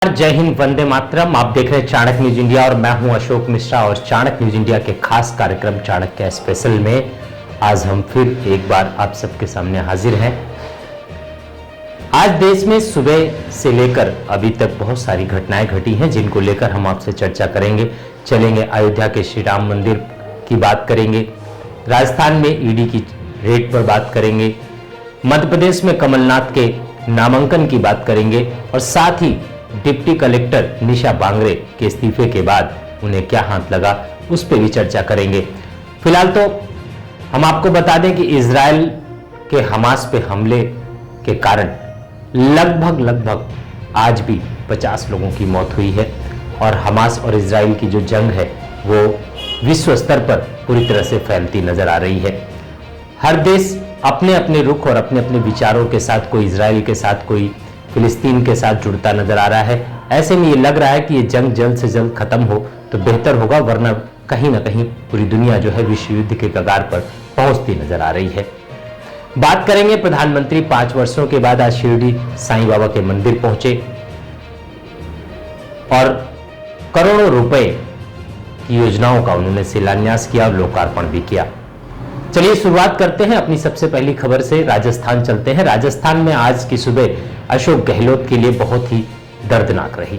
जय हिंद, वंदे मातरम। आप देख रहे हैं चाणक्य न्यूज इंडिया और मैं हूं अशोक मिश्रा। और चाणक्य न्यूज इंडिया के खास कार्यक्रम चाणक्य स्पेशल में आज हम फिर एक बार आप सबके सामने हाजिर हैं। आज देश में सुबह से लेकर अभी तक बहुत सारी घटनाएं घटी हैं जिनको लेकर हम आपसे चर्चा करेंगे। चलेंगे अयोध्या के श्री राम मंदिर की बात करेंगे, राजस्थान में ईडी की रेड पर बात करेंगे, मध्य प्रदेश में कमलनाथ के नामांकन की बात करेंगे और साथ ही डिप्टी कलेक्टर निशा बांगरे के इस्तीफे के बाद उन्हें क्या हाथ लगा उस पर भी चर्चा करेंगे। फिलहाल तो हम आपको बता दें कि इजराइल के हमास पे हमले के कारण लगभग आज भी 50 लोगों की मौत हुई है और हमास और इजराइल की जो जंग है वो विश्व स्तर पर पूरी तरह से फैलती नजर आ रही है। हर देश अपने अपने रुख और अपने अपने विचारों के साथ, कोई इजराइल के साथ, कोई फिलिस्तीन के साथ जुड़ता नजर आ रहा है। ऐसे में ये लग रहा है कि ये जंग जल्द से जल्द खत्म हो तो बेहतर होगा, वरना कहीं ना कहीं पूरी दुनिया जो है विश्व युद्ध के कगार पर पहुंचती नजर आ रही है। बात करेंगे प्रधानमंत्री 5 वर्षों के बाद आज शिरडी साईं बाबा के मंदिर पहुंचे और करोड़ों रुपए की योजनाओं का उन्होंने शिलान्यास किया और लोकार्पण भी किया। चलिए शुरुआत करते हैं अपनी सबसे पहली खबर से। राजस्थान चलते हैं। राजस्थान में आज की सुबह अशोक गहलोत के लिए बहुत ही दर्दनाक रही।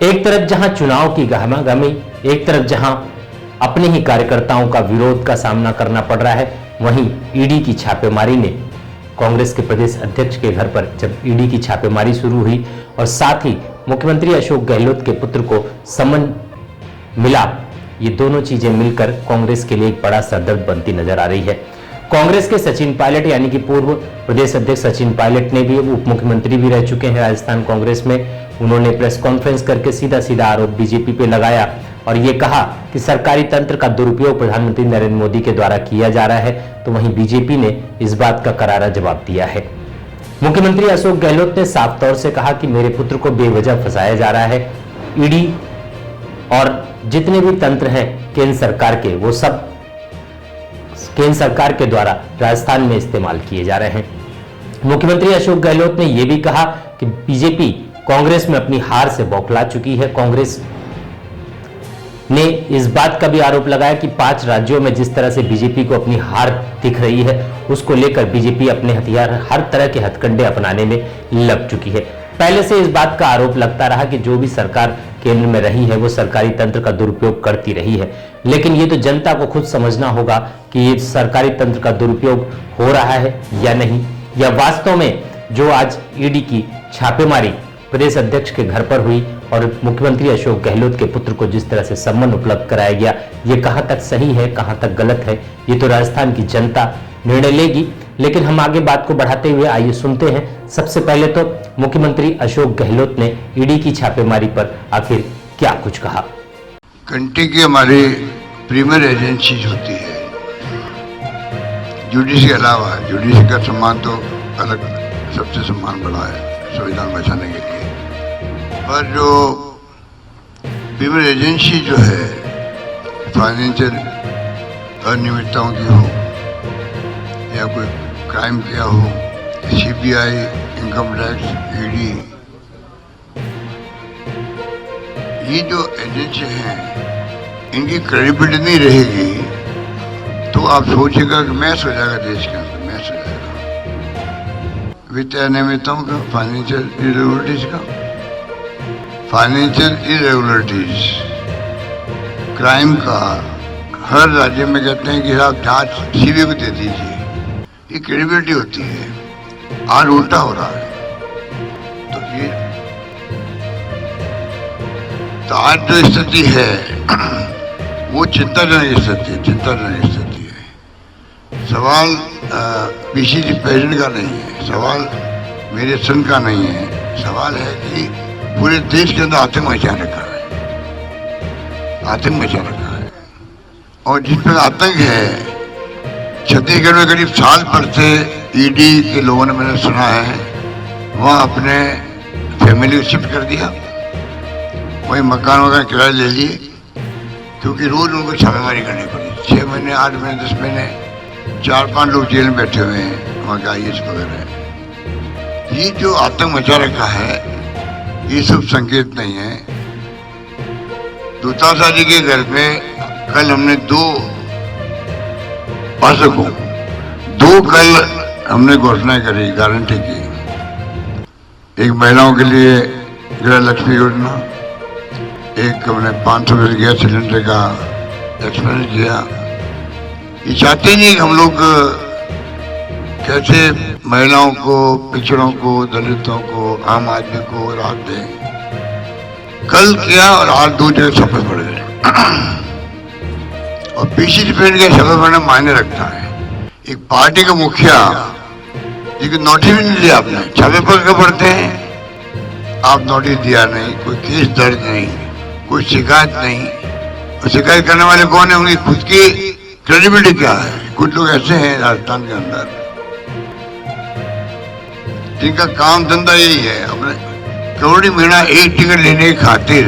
एक तरफ जहां चुनाव की गहमागहमी, एक तरफ जहां अपने ही कार्यकर्ताओं का विरोध का सामना करना पड़ रहा है, वहीं ईडी की छापेमारी ने कांग्रेस के प्रदेश अध्यक्ष के घर पर जब ईडी की छापेमारी शुरू हुई और साथ ही मुख्यमंत्री अशोक गहलोत के पुत्र को समन मिला, ये दोनों चीजें मिलकर कांग्रेस के लिए एक बड़ा सरदर्द बनती नजर आ रही है। कांग्रेस के सचिन पायलट यानी कि पूर्व प्रदेश अध्यक्ष सचिन पायलट ने भी उप मुख्यमंत्री भी रह चुके हैं राजस्थान कांग्रेस में। उन्होंने प्रेस कॉन्फ्रेंस करके सीधा आरोप बीजेपी पे लगाया और ये कहा कि सरकारी तंत्र का दुरुपयोग प्रधानमंत्री नरेंद्र मोदी के द्वारा किया जा रहा है, तो वहीं बीजेपी ने इस बात का करारा जवाब दिया है। मुख्यमंत्री अशोक गहलोत ने साफ तौर से कहा कि मेरे पुत्र को बेवजह फंसाया जा रहा है। ईडी और जितने भी तंत्र हैं केंद्र सरकार के, वो सब केंद्र सरकार के द्वारा राजस्थान में इस्तेमाल किए जा रहे हैं। मुख्यमंत्री अशोक गहलोत ने यह भी कहा कि बीजेपी कांग्रेस में अपनी हार से बौखला चुकी है। कांग्रेस ने इस बात का भी आरोप लगाया कि 5 राज्यों में जिस तरह से बीजेपी को अपनी हार दिख रही है, उसको लेकर बीजेपी अपने हथियार, हर तरह के हथकंडे अपनाने में लग चुकी है। पहले से इस बात का आरोप लगता रहा कि जो भी सरकार केंद्र में रही है वो सरकारी तंत्र का दुरुपयोग करती रही है, लेकिन ये तो जनता को खुद समझना होगा कि ये सरकारी तंत्र का दुरुपयोग हो रहा है या नहीं, या वास्तव में जो आज ईडी की छापेमारी प्रदेश अध्यक्ष के घर पर हुई और मुख्यमंत्री अशोक गहलोत के पुत्र को जिस तरह से सम्मान उपलब्ध कराया गया, ये कहां तक सही है, कहां तक गलत है, ये तो राजस्थान की जनता निर्णय लेगी। लेकिन हम आगे बात को बढ़ाते हुए आइए सुनते हैं सबसे पहले तो मुख्यमंत्री अशोक गहलोत ने ईडी की छापेमारी पर आखिर क्या कुछ कहा। कंट्री की हमारी प्रीमियर एजेंसीज होती है, जुडिशरी के अलावा जुडिशरी का सम्मान तो अलग, सबसे सम्मान बड़ा है संविधान बचाने के लिए, पर जो प्रीमियर एजेंसी जो है फाइनेंशियल अनियमितताओं की हो या कोई क्राइम किया हो, सीबीआई, इनकम टैक्स, ईडी, ये जो एजेंसी हैं इनकी क्रेडिबिलिटी नहीं रहेगी तो आप सोचिएगा कि मैच हो जाएगा, देश के अंदर मैच हो जाएगा वित्तीय अनियमितताओं का, फाइनेंशियल इरेगुलरिटीज, क्राइम का। हर राज्य में कहते हैं कि आप जांच सीबीआई को दे दीजिए, ये क्रेडिबिलिटी होती है। आज उल्टा हो रहा है, तो आज जो स्थिति है वो चिंताजनक स्थिति है। सवाल पीसीसी प्रेसिडेंट का नहीं है, सवाल मेरे सन का नहीं है, सवाल है कि पूरे देश के अंदर आतंक मचा रखा है और जिस पर आतंक है, छत्तीसगढ़ में करीब साल भर से ईडी के लोगों ने, मैंने सुना है, वहाँ अपने फैमिली को शिफ्ट कर दिया, वही मकान वगैरह किराया ले लिए, क्योंकि रोज उनको छापेमारी करनी पड़ी। 6 महीने, 8 महीने, 10 महीने 4-5 लोग जेल में बैठे हुए हैं, वहाँ के IAS वगैरह। ये जो आतंक मचा रखा है ये शुभ संकेत नहीं है। दुतासा जी के घर में कल हमने दो कल हमने घोषणा करी, गारंटी की। एक महिलाओं के लिए गृह लक्ष्मी योजना, एक हमने 500 रुपये गैस सिलेंडर का एक्सपेंस किया। ये चाहते नहीं कि हम लोग कैसे महिलाओं को, पिछड़ों को, दलितों को, आम आदमी को राहत दें। कल किया और आज दो जगह छापे पड़ गए। और पीसी डिपेंड के छापे पड़ना मायने रखता है। एक पार्टी का मुखिया जिसको नोटिस भी नहीं दिया आपने, छापे पर पड़ते हैं। आप नोटिस दिया नहीं, कोई केस दर्ज नहीं, कोई शिकायत नहीं। और शिकायत करने वाले कौन है? उनकी खुद की क्रेडिबिलिटी क्या है? कुछ लोग ऐसे हैं राजस्थान के अंदर जिनका काम धंधा यही है, अपने करोड़ी महीना एक टिकट लेने की खातिर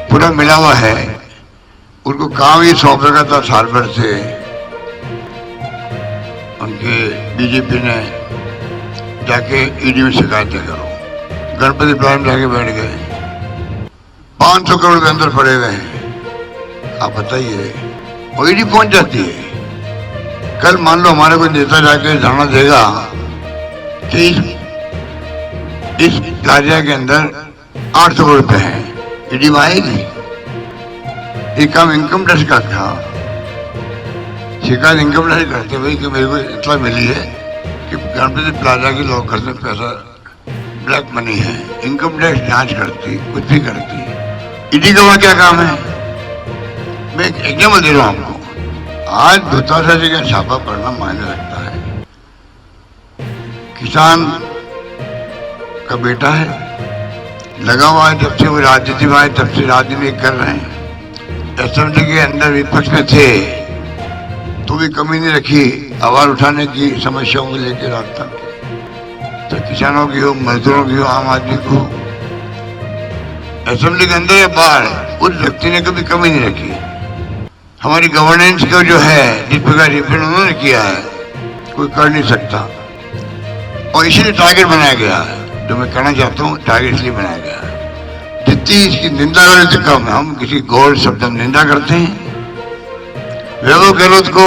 पूरा मिला हुआ है। उनको काम ही सौंप रखा था साल भर से। उनके बीजेपी ने जाके ईडी में शिकायतें करो, गणपति प्लान में जाके बैठ गए। 500 करोड़ के अंदर पड़े हुए हैं। आप बताइए, और ईडी पहुंच जाती है। कल मान लो हमारे कोई नेता जाके धरना देगा कि इस कार्य के अंदर 800 करोड़ रुपए हैं, ईडी में आएगी? एक काम इनकम टैक्स का था, शिकायत इनकम टैक्स करते भाई कि मेरे को इतना मिली है कि गणपति प्लाजा के लोग घर में पैसा ब्लैक मनी है। इनकम टैक्स जांच करती, कुछ भी करती। ईडी का वहां क्या काम है? मैं एक एग्जाम्पल दे रहा हूं आपको। आज दुतासा जी का छापा पड़ना मायने रखता है। किसान का बेटा है, लगा हुआ है जब से वो राजनीति में आए तब से राजनीति कर रहे हैं। असेंबली के अंदर विपक्ष में थे तो भी कमी नहीं रखी आवाज उठाने की, समस्याओं को लेकर राजस्थान के, तो किसानों की हो, मजदूरों की हो, आम आदमी को। असेंबली के अंदर या बाहर उस व्यक्ति ने कभी कमी नहीं रखी। हमारी गवर्नेंस को जो है जिस प्रकार रिप्रेजेंट उन्होंने किया है, कोई कर नहीं सकता। और इसीलिए टारगेट बनाया गया है। जो मैं कहना चाहता हूँ, टारगेट इसलिए बनाया गया है जितनी इसकी निंदा करें तो कम है। हम किसी गौर शब्द में निंदा करते हैं। वैभव गहलोत को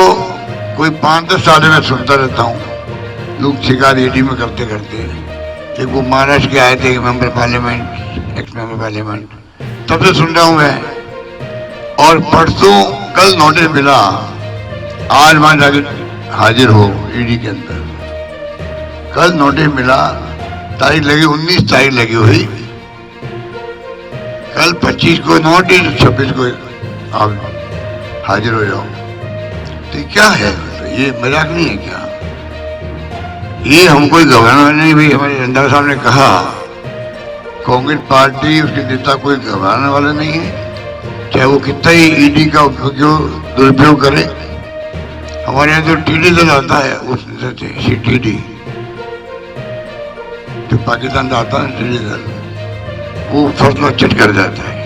कोई 5-10 साल में सुनता रहता हूँ, लोग शिकायत ईडी में करते करते। एक वो महाराष्ट्र के आए थे member parliament, x member parliament, तब से सुन रहा हूँ मैं। और परसों कल नोटिस मिला, आज वहां जाके हाजिर हो ईडी के अंदर। कल नोटिस मिला, तारीख लगी 19 तारीख लगी हुई। कल 25 को नोटिस, 26 को आप हाजिर हो जाओ। तो क्या है? ये मजाक नहीं है क्या? ये हम कोई गवर्नर नहीं भाई। हमारे रंधावा साहब ने कहा कांग्रेस पार्टी, उसके नेता कोई घबराने वाले नहीं है, चाहे वो कितना ही ईडी का दुरुपयोग करे। हमारे यहाँ जो टीडी दल आता है, उस टीडी जो पाकिस्तान का आता है, टीडी दल, वो फसलों चट कर जाता है।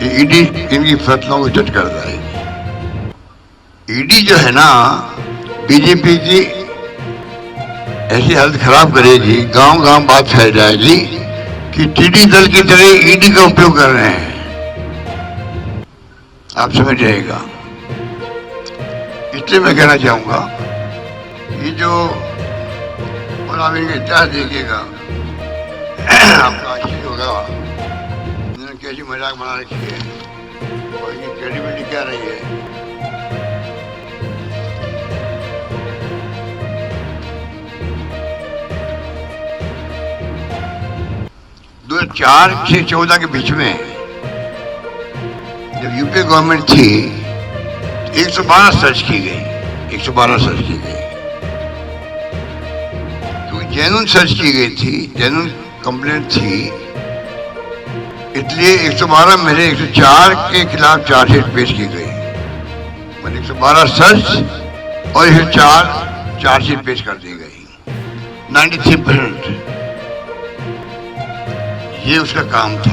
ये ईडी इनकी फसलों को चट कर जाएगी। ईडी जो है ना, बीजेपी की ऐसी हालत खराब करेगी, गांव गांव बात फैल जाएगी कि टीडी दल की तरह ईडी का उपयोग कर रहे हैं। आप समझ जाएगा। इसलिए मैं कहना चाहूंगा, ये जो और आप इनका इतिहास देखिएगा, आपका आश्चर्य होगा इन्होंने कैसी मजाक बना रखी है और इनकी क्रेडिबिलिटी क्या रही है। 2004 से 14 के बीच में जब यूपी गवर्नमेंट थी, 112 सर्च की गई, 112 सर्च की गई, क्योंकि जेन्युइन सर्च की गई थी, जेन्युइन कंप्लेंट थी। इसलिए 112 में से 104 के खिलाफ चार्जशीट पेश की गई। मतलब 112 सर्च और 104 चार्जशीट पेश कर दी गई। 93% ये उसका काम था।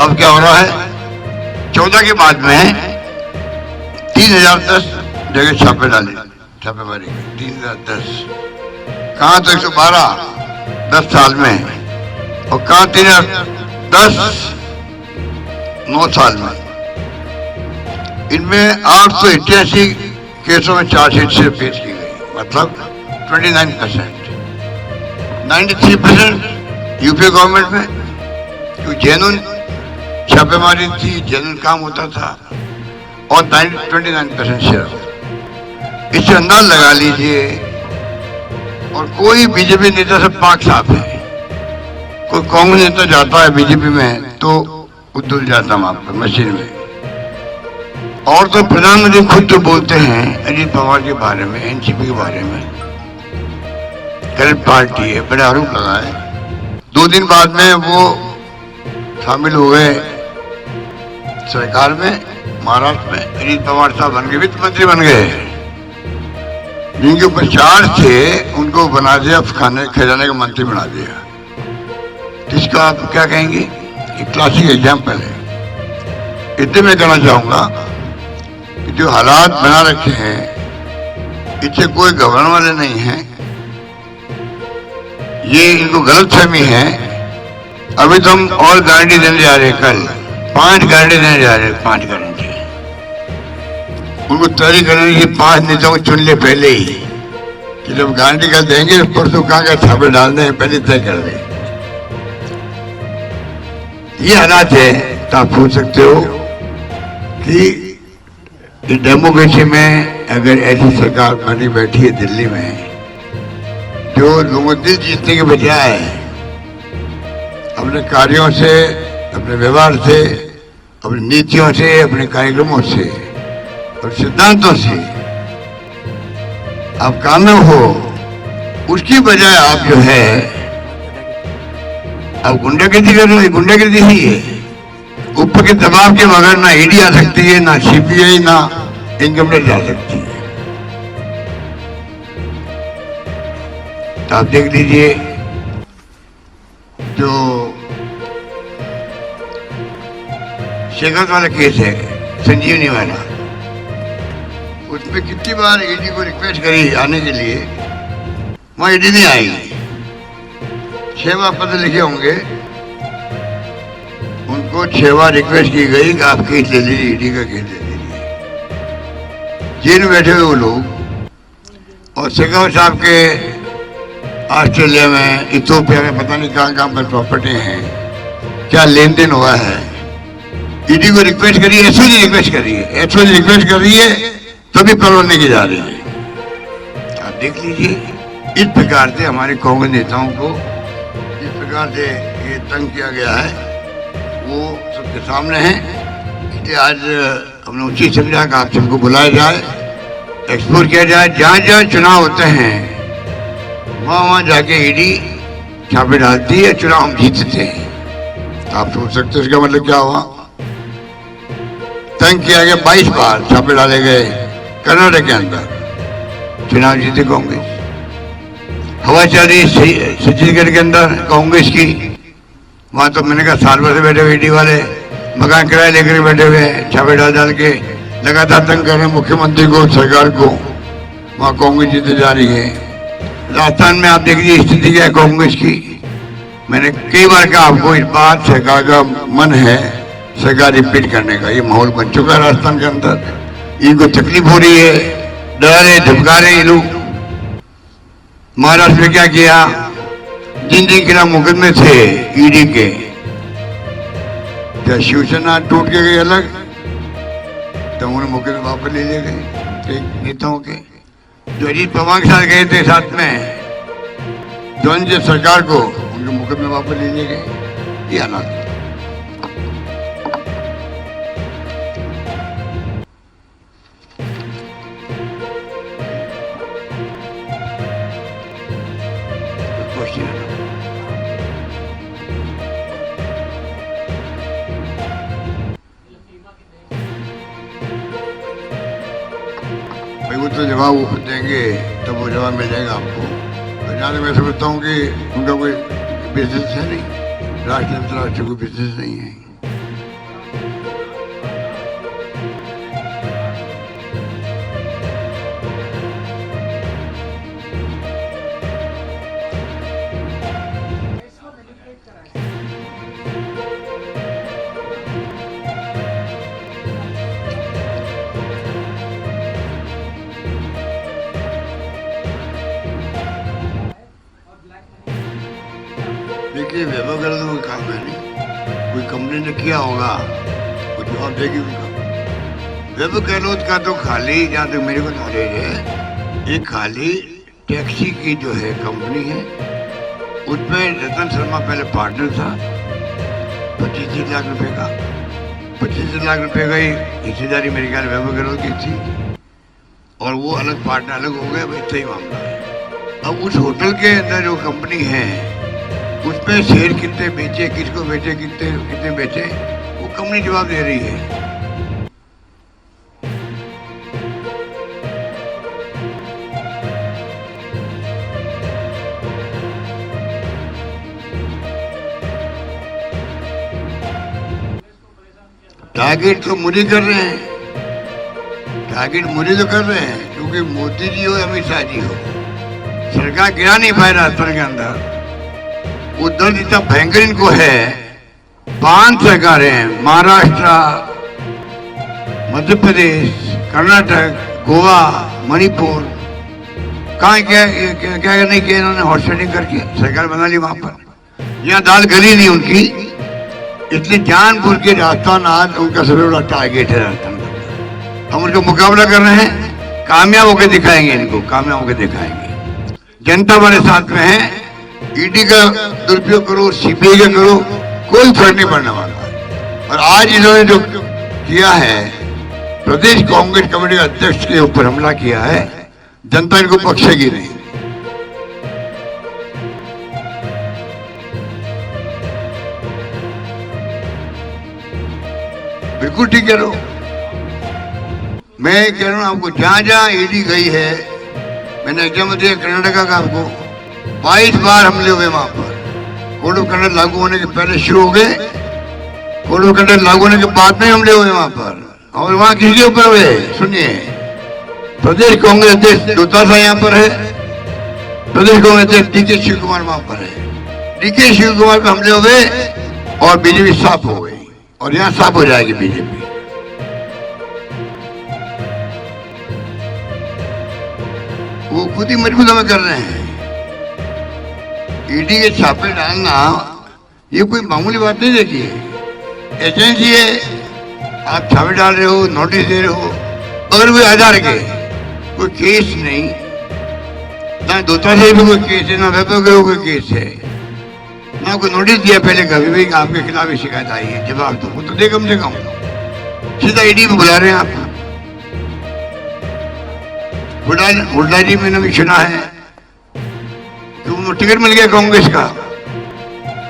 अब क्या हो रहा है? 14 के बाद में 3010 जगह छापे डाले, छापेमारी 3010। कहाँ तो 112 10 साल में और कहा 9 साल में इनमें 888 केसों में चार्जशीट से पेश की गई, मतलब 29%। 93% यूपी गवर्नमेंट में, क्योंकि जेन्युइन छापेमारी थी, जेन्युइन काम होता था, और 29% शेयर। इससे अंदाज लगा लीजिए। और कोई बीजेपी नेता से पाक साफ है, कोई कांग्रेस नेता जाता है बीजेपी में तो उधर जाता वहां पर मशीन में। और तो प्रधानमंत्री खुद तो बोलते हैं अजीत पवार के बारे में, एनसीपी के बारे में, करंट पार्टी है, बड़ा आरोप लगा है। 2 दिन बाद में वो शामिल हो गए सरकार में, महाराष्ट्र में। अजीत पवार साहब बन गए, वित्त मंत्री बन गए। जिनके ऊपर चार्ज थे उनको बना दिया खजाने का मंत्री बना दिया। तो इसका आप क्या कहेंगे? एक क्लासिक एग्जाम्पल है। इतने मैं कहना चाहूंगा कि जो हालात बना रखे हैं इससे कोई घबराने वाले नहीं हैं। ये इनको गलतफहमी है। अभी तो हम और गारंटी देने जा रहे हैं, कल 5 गारंटी देने जा रहे हैं, 5 गारंटी। उनको तैयारी करने की 5 नेताओं को चुन ले पहले ही, कि जब गारंटी कर देंगे परसों कहाँ का छापे डाल दें, पहले तय कर दें। ये हालात है। तो आप पूछ सकते हो कि डेमोक्रेसी में अगर ऐसी सरकार बनी बैठी है दिल्ली में, जो लोगों दिल जीतने के बजाय अपने कार्यों से, अपने व्यवहार से, अपनी नीतियों से, अपने कार्यक्रमों से और सिद्धांतों से आप कामयाब हो, उसकी बजाय आप जो है आप गुंडागर्दी कर रहे हो। गुंडागर्दी ही है। ऊपर के दबाव के बगैर ना ईडी आ सकती है, ना सीबीआई, ना इनकम टैक्स आ सकती है। तो आप देख लीजिए जो शेखर वाला केस है, संजीवनी वाला, उसमें कितनी बार ईडी को रिक्वेस्ट करी आने के लिए, वहां ईडी नहीं आएगी। 6 बार पत्र लिखे होंगे, उनको 6 बार रिक्वेस्ट की गई कि आप केस ले लीजिए, ईडी का केस ले लीजिए। जेल में बैठे हुए वो लोग। और शेखर साहब के ऑस्ट्रेलिया में, इथियोपिया में, पता नहीं कहाँ कहाँ पर प्रॉपर्टी हैं, क्या लेन देन हुआ है। ईडी को रिक्वेस्ट करिए, एसओजी रिक्वेस्ट करिए, एसओजी रिक्वेस्ट करिए तभी परवाने की जा रही है। आप देख लीजिए इस प्रकार से हमारे कांग्रेस नेताओं को जिस प्रकार से ये तंग किया गया है वो सबके सामने है। इसलिए आज हमने उचित समझा कि आप सबको बुलाया जाए, एक्सप्लोर किया जाए। जहाँ जहाँ चुनाव होते हैं वहाँ जाके ईडी छापे डालती है, चुनाव हम जीतते हैं। आप सोच सकते हैं इसका मतलब क्या हुआ। तंग किया गया, 22 बार छापे डाले गए कर्नाटक के अंदर, चुनाव जीते कांग्रेस। हवा चल रही छत्तीसगढ़ के अंदर कांग्रेस की, वहां तो मैंने कहा साल भर से बैठे हुए ईडी वाले, मकान किराए लेकर बैठे हुए हैं, छापे डाल के लगातार तंग कर रहे हैं मुख्यमंत्री को, सरकार को। वहां कांग्रेस जीते जा रही है। राजस्थान में आप देख लीजिए स्थिति क्या है कांग्रेस की। मैंने कई बार कहा आपको, इस बात सरकार का मन है सरकार रिपीट करने का। ये माहौल बन चुका है राजस्थान के अंदर। इनको तकलीफ हो रही है, डरा रहे, धमका रहे ये लोग। महाराष्ट्र में क्या किया, जिन जिन खिलाफ मुकदमे थे ईडी के, क्या शिवसेना टूट के गई अलग, तो उन्हें मुकदमे वापस ले लिए गए नेताओं के। जो अजीत पवार के साथ गए थे साथ में जो सरकार को, उनके मुकदमे वापस ले लिए गए। ये हालात। भाई वो तो जवाब वो देंगे तब वो जवाब मिल जाएगा आपको। तो जहाँ मैं समझता हूँ कि उनका कोई बिजनेस है नहीं, राष्ट्र अंतर्राष्ट्रीय कोई बिजनेस नहीं है। कोई काम है नहीं, कोई कंपनी ने किया होगा वो जवाब देगी उनका। वैभव गहलोत का तो खाली, जहाँ तक मेरे को नॉलेज है, ये खाली टैक्सी की जो है कंपनी है, उसमें रतन शर्मा पहले पार्टनर था, 25 लाख रुपए का, 25 लाख रुपए का ही हिस्सेदारी मेरे ख्याल वैभव गहलोत की थी, और वो अलग पार्टनर अलग हो गए। वैसे ही मामला है। अब उस होटल के अंदर जो कंपनी है उसमें शेयर कितने बेचे, किसको बेचे, कितने कितने बेचे, वो कंपनी जवाब दे रही है। टारगेट तो मोदी कर रहे हैं, टारगेट मोदी तो कर रहे हैं, क्योंकि मोदी जी हो अमित शाह जी हो, सरकार गिरा नहीं पाए राजस्थान के अंदर। वो दर्द इतना भयंकर इनको है। 5 सरकारें हैं, महाराष्ट्र, मध्य प्रदेश, कर्नाटक, गोवा, मणिपुर, कहाँ क्या नहीं किया इन्होंने, हॉर्स राइडिंग करके सरकार बना ली वहां पर। यहाँ दाल गली नहीं उनकी, इसलिए जानबूझ के राजस्थान आज उनका सबसे बड़ा टारगेट है राजस्थान का। हम उनका मुकाबला कर रहे हैं, कामयाब होकर दिखाएंगे इनको, कामयाब होकर दिखाएंगे। जनता हमारे साथ में है। ईडी का दुरुपयोग करो, सीबीआई का करो, कोई फर्क नहीं पड़ने वाला। और आज इन्होंने जो किया है, प्रदेश कांग्रेस कमेटी अध्यक्ष के ऊपर हमला किया है, जनता इनको बख्शेगी नहीं। बिल्कुल ठीक कह रहा हूं मैं, कह रहा हूं आपको, जहां जहां ईडी गई है, मैंने एग्जाम्पल दिया कर्नाटका का आपको, 22 बार हमले हुए वहां पर। कोड ऑफ कंडक्ट लागू होने के पहले शुरू हो गए, कोड ऑफ कंडक्ट लागू होने के बाद में हमले हुए वहां पर। और वहां किसके ऊपर हुए सुनिए, प्रदेश कांग्रेस अध्यक्ष दोतासा यहाँ पर है, प्रदेश कांग्रेस अध्यक्ष डीके शिव कुमार वहां पर है। डीके शिव कुमार पे हमले हुए और बीजेपी साफ हो गई, और यहाँ साफ हो जाएगी बीजेपी। वो खुद ही मजबूत हमें कर रहे हैं। ईडी के छापे डालना ये कोई मामूली बात नहीं। देखिए एजेंसी है, आप छापे डाल रहे हो, नोटिस दे रहे हो, अगर कोई आधार के कोई केस नहीं, ना दोता से भी कोई केस है, ना वैभव के कोई केस है, ना कोई नोटिस दिया पहले कभी भी आपके खिलाफ ही शिकायत आई है, जवाब दो, वो तो दे कम से कम। सीधा ईडी में बुला रहे हैं आप। हुड्डा जी मैंने भी सुना है कि उनको टिकट मिल गया कांग्रेस का,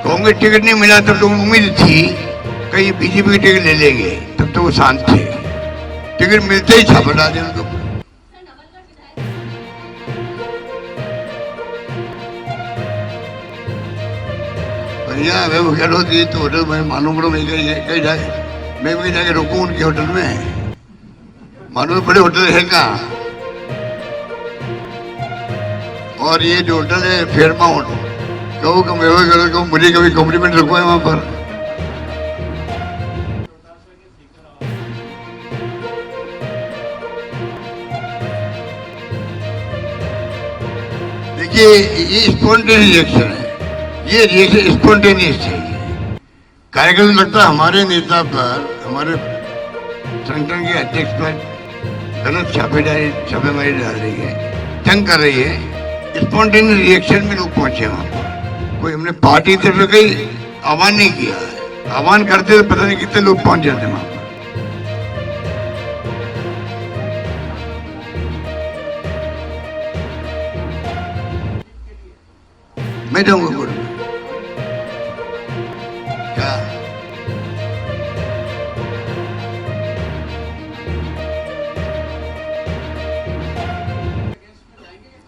कांग्रेस टिकट नहीं मिला तब तो उम्मीद थी कहीं बीजेपी की टिकट ले लेंगे, तब तो वो शांत थे। टिकट मिलते ही छापा डाल दिया उनको। भैया वे वो गहलोत जी तो होटल में मालूम पड़ो, मैं कहीं जाए, मैं भी जाके रुकूं उनके होटल में, मालूम बड़े होटल है कहाँ। और ये जो होटल है फेयरमाउंट, कहूँ कि मैं मुझे कभी कॉम्प्लीमेंट रखवाए वहां पर। देखिए ये स्पॉन्टेनियस रिएक्शन है, ये रिएक्शन स्पॉन्टेनियस चाहिए। कार्यक्रम लगता है हमारे नेता पर, हमारे संगठन के अध्यक्ष पर गलत छापेमारी डाल रही है, तंग कर रही है। स्पॉन्टेनियस रिएक्शन में लोग पहुंचे वहां पर, कोई हमने पार्टी तरफ से कोई आह्वान नहीं किया है। आह्वान करते तो पता नहीं कितने लोग पहुंच जाते वहां पर। मैं जाऊंगा कोर्ट में क्या?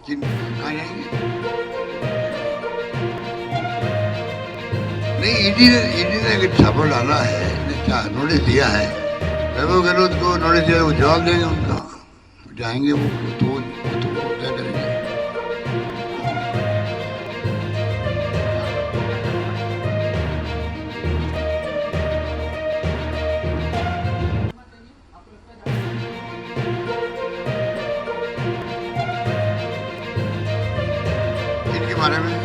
कहाँ जाएंगे? नहीं, ईडी ने अगर छापा डाला है, नोटिस दिया है, वैभव गहलोत को नोटिस दिया, वो जवाब देंगे उनका, जाएंगे वो तो क्या करेंगे। इनके बारे में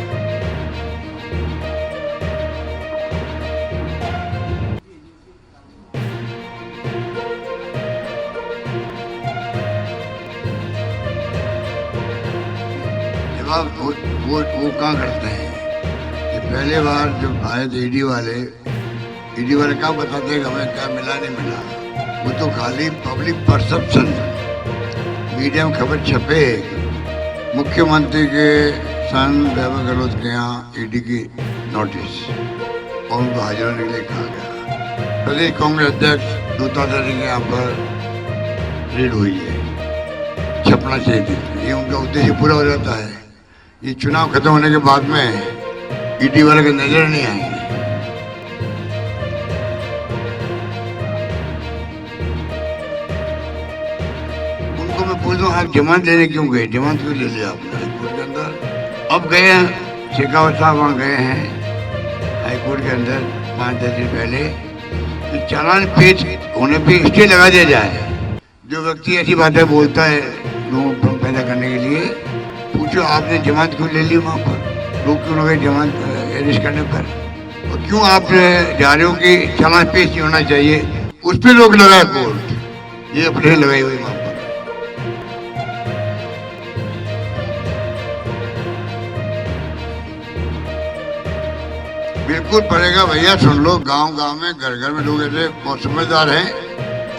वो कहाँ करते हैं। ये पहले बार जब आए थे ईडी वाले क्या बताते हैं कि हमें क्या मिला नहीं मिला। वो तो खाली पब्लिक परसेप्शन, मीडिया में खबर छपे मुख्यमंत्री के सन वैभव गहलोत के यहाँ ईडी की नोटिस और उनको हाजिर होने के लिए कहा गया। प्रदेश कांग्रेस अध्यक्ष दूताधारी के यहाँ पर रीड हुई है, छपना चाहिए थी। ये उनका उद्देश्य पूरा हो जाता है। ये चुनाव खत्म होने के बाद में ईडी वाले के नजर नहीं आएंगे। उनको मैं पूछूं आप जमानत लेने क्यों गए, जमानत क्यों ले लिया आपने हाईकोर्ट के अंदर। अब गए हैं शेखावत साहब वहाँ गए हैं हाईकोर्ट के अंदर 5-10 दिन पहले कि चालान पेश होने पे स्टे लगा दिया जाए। जो व्यक्ति ऐसी बातें बोलता है लोगों को पैदा करने के लिए, पूछो आपने जमानत क्यों ले ली वहाँ पर, लोग क्यों लगे जमानत अरेस्ट करने पर, और क्यों आप जा रहे हो कि चालान पेश नहीं होना चाहिए, उस पर रोक लगाए कोर्ट। ये अपने लगाई हुई वहाँ पर। बिल्कुल पड़ेगा भैया, सुन लो। गांव गांव में घर घर में लोग ऐसे बहुत समझदार हैं।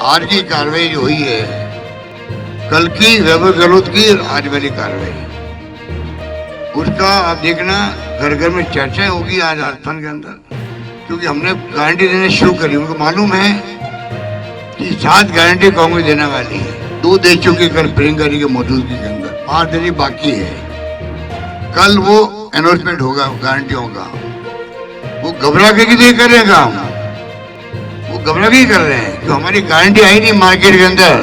आज की कार्रवाई जो हुई है, कल की वैभव गहलोत की आज वाली कार्रवाई, उसका आप देखना घर घर में चर्चा होगी आज राजस्थान के अंदर। क्योंकि हमने गारंटी देने शुरू करी। उनको मालूम है कि 7 गारंटी कांग्रेस देने वाली है। 2 दे चुकी कल प्रियंका जी की मौजूदगी के अंदर, 5 देनी बाकी है। कल वो अनाउंसमेंट होगा गारंटियों का। वो घबरा के नहीं कर रहे हैं काम, वो घबरा के ही कर रहे हैं कि हमारी गारंटी आई नहीं मार्केट के अंदर।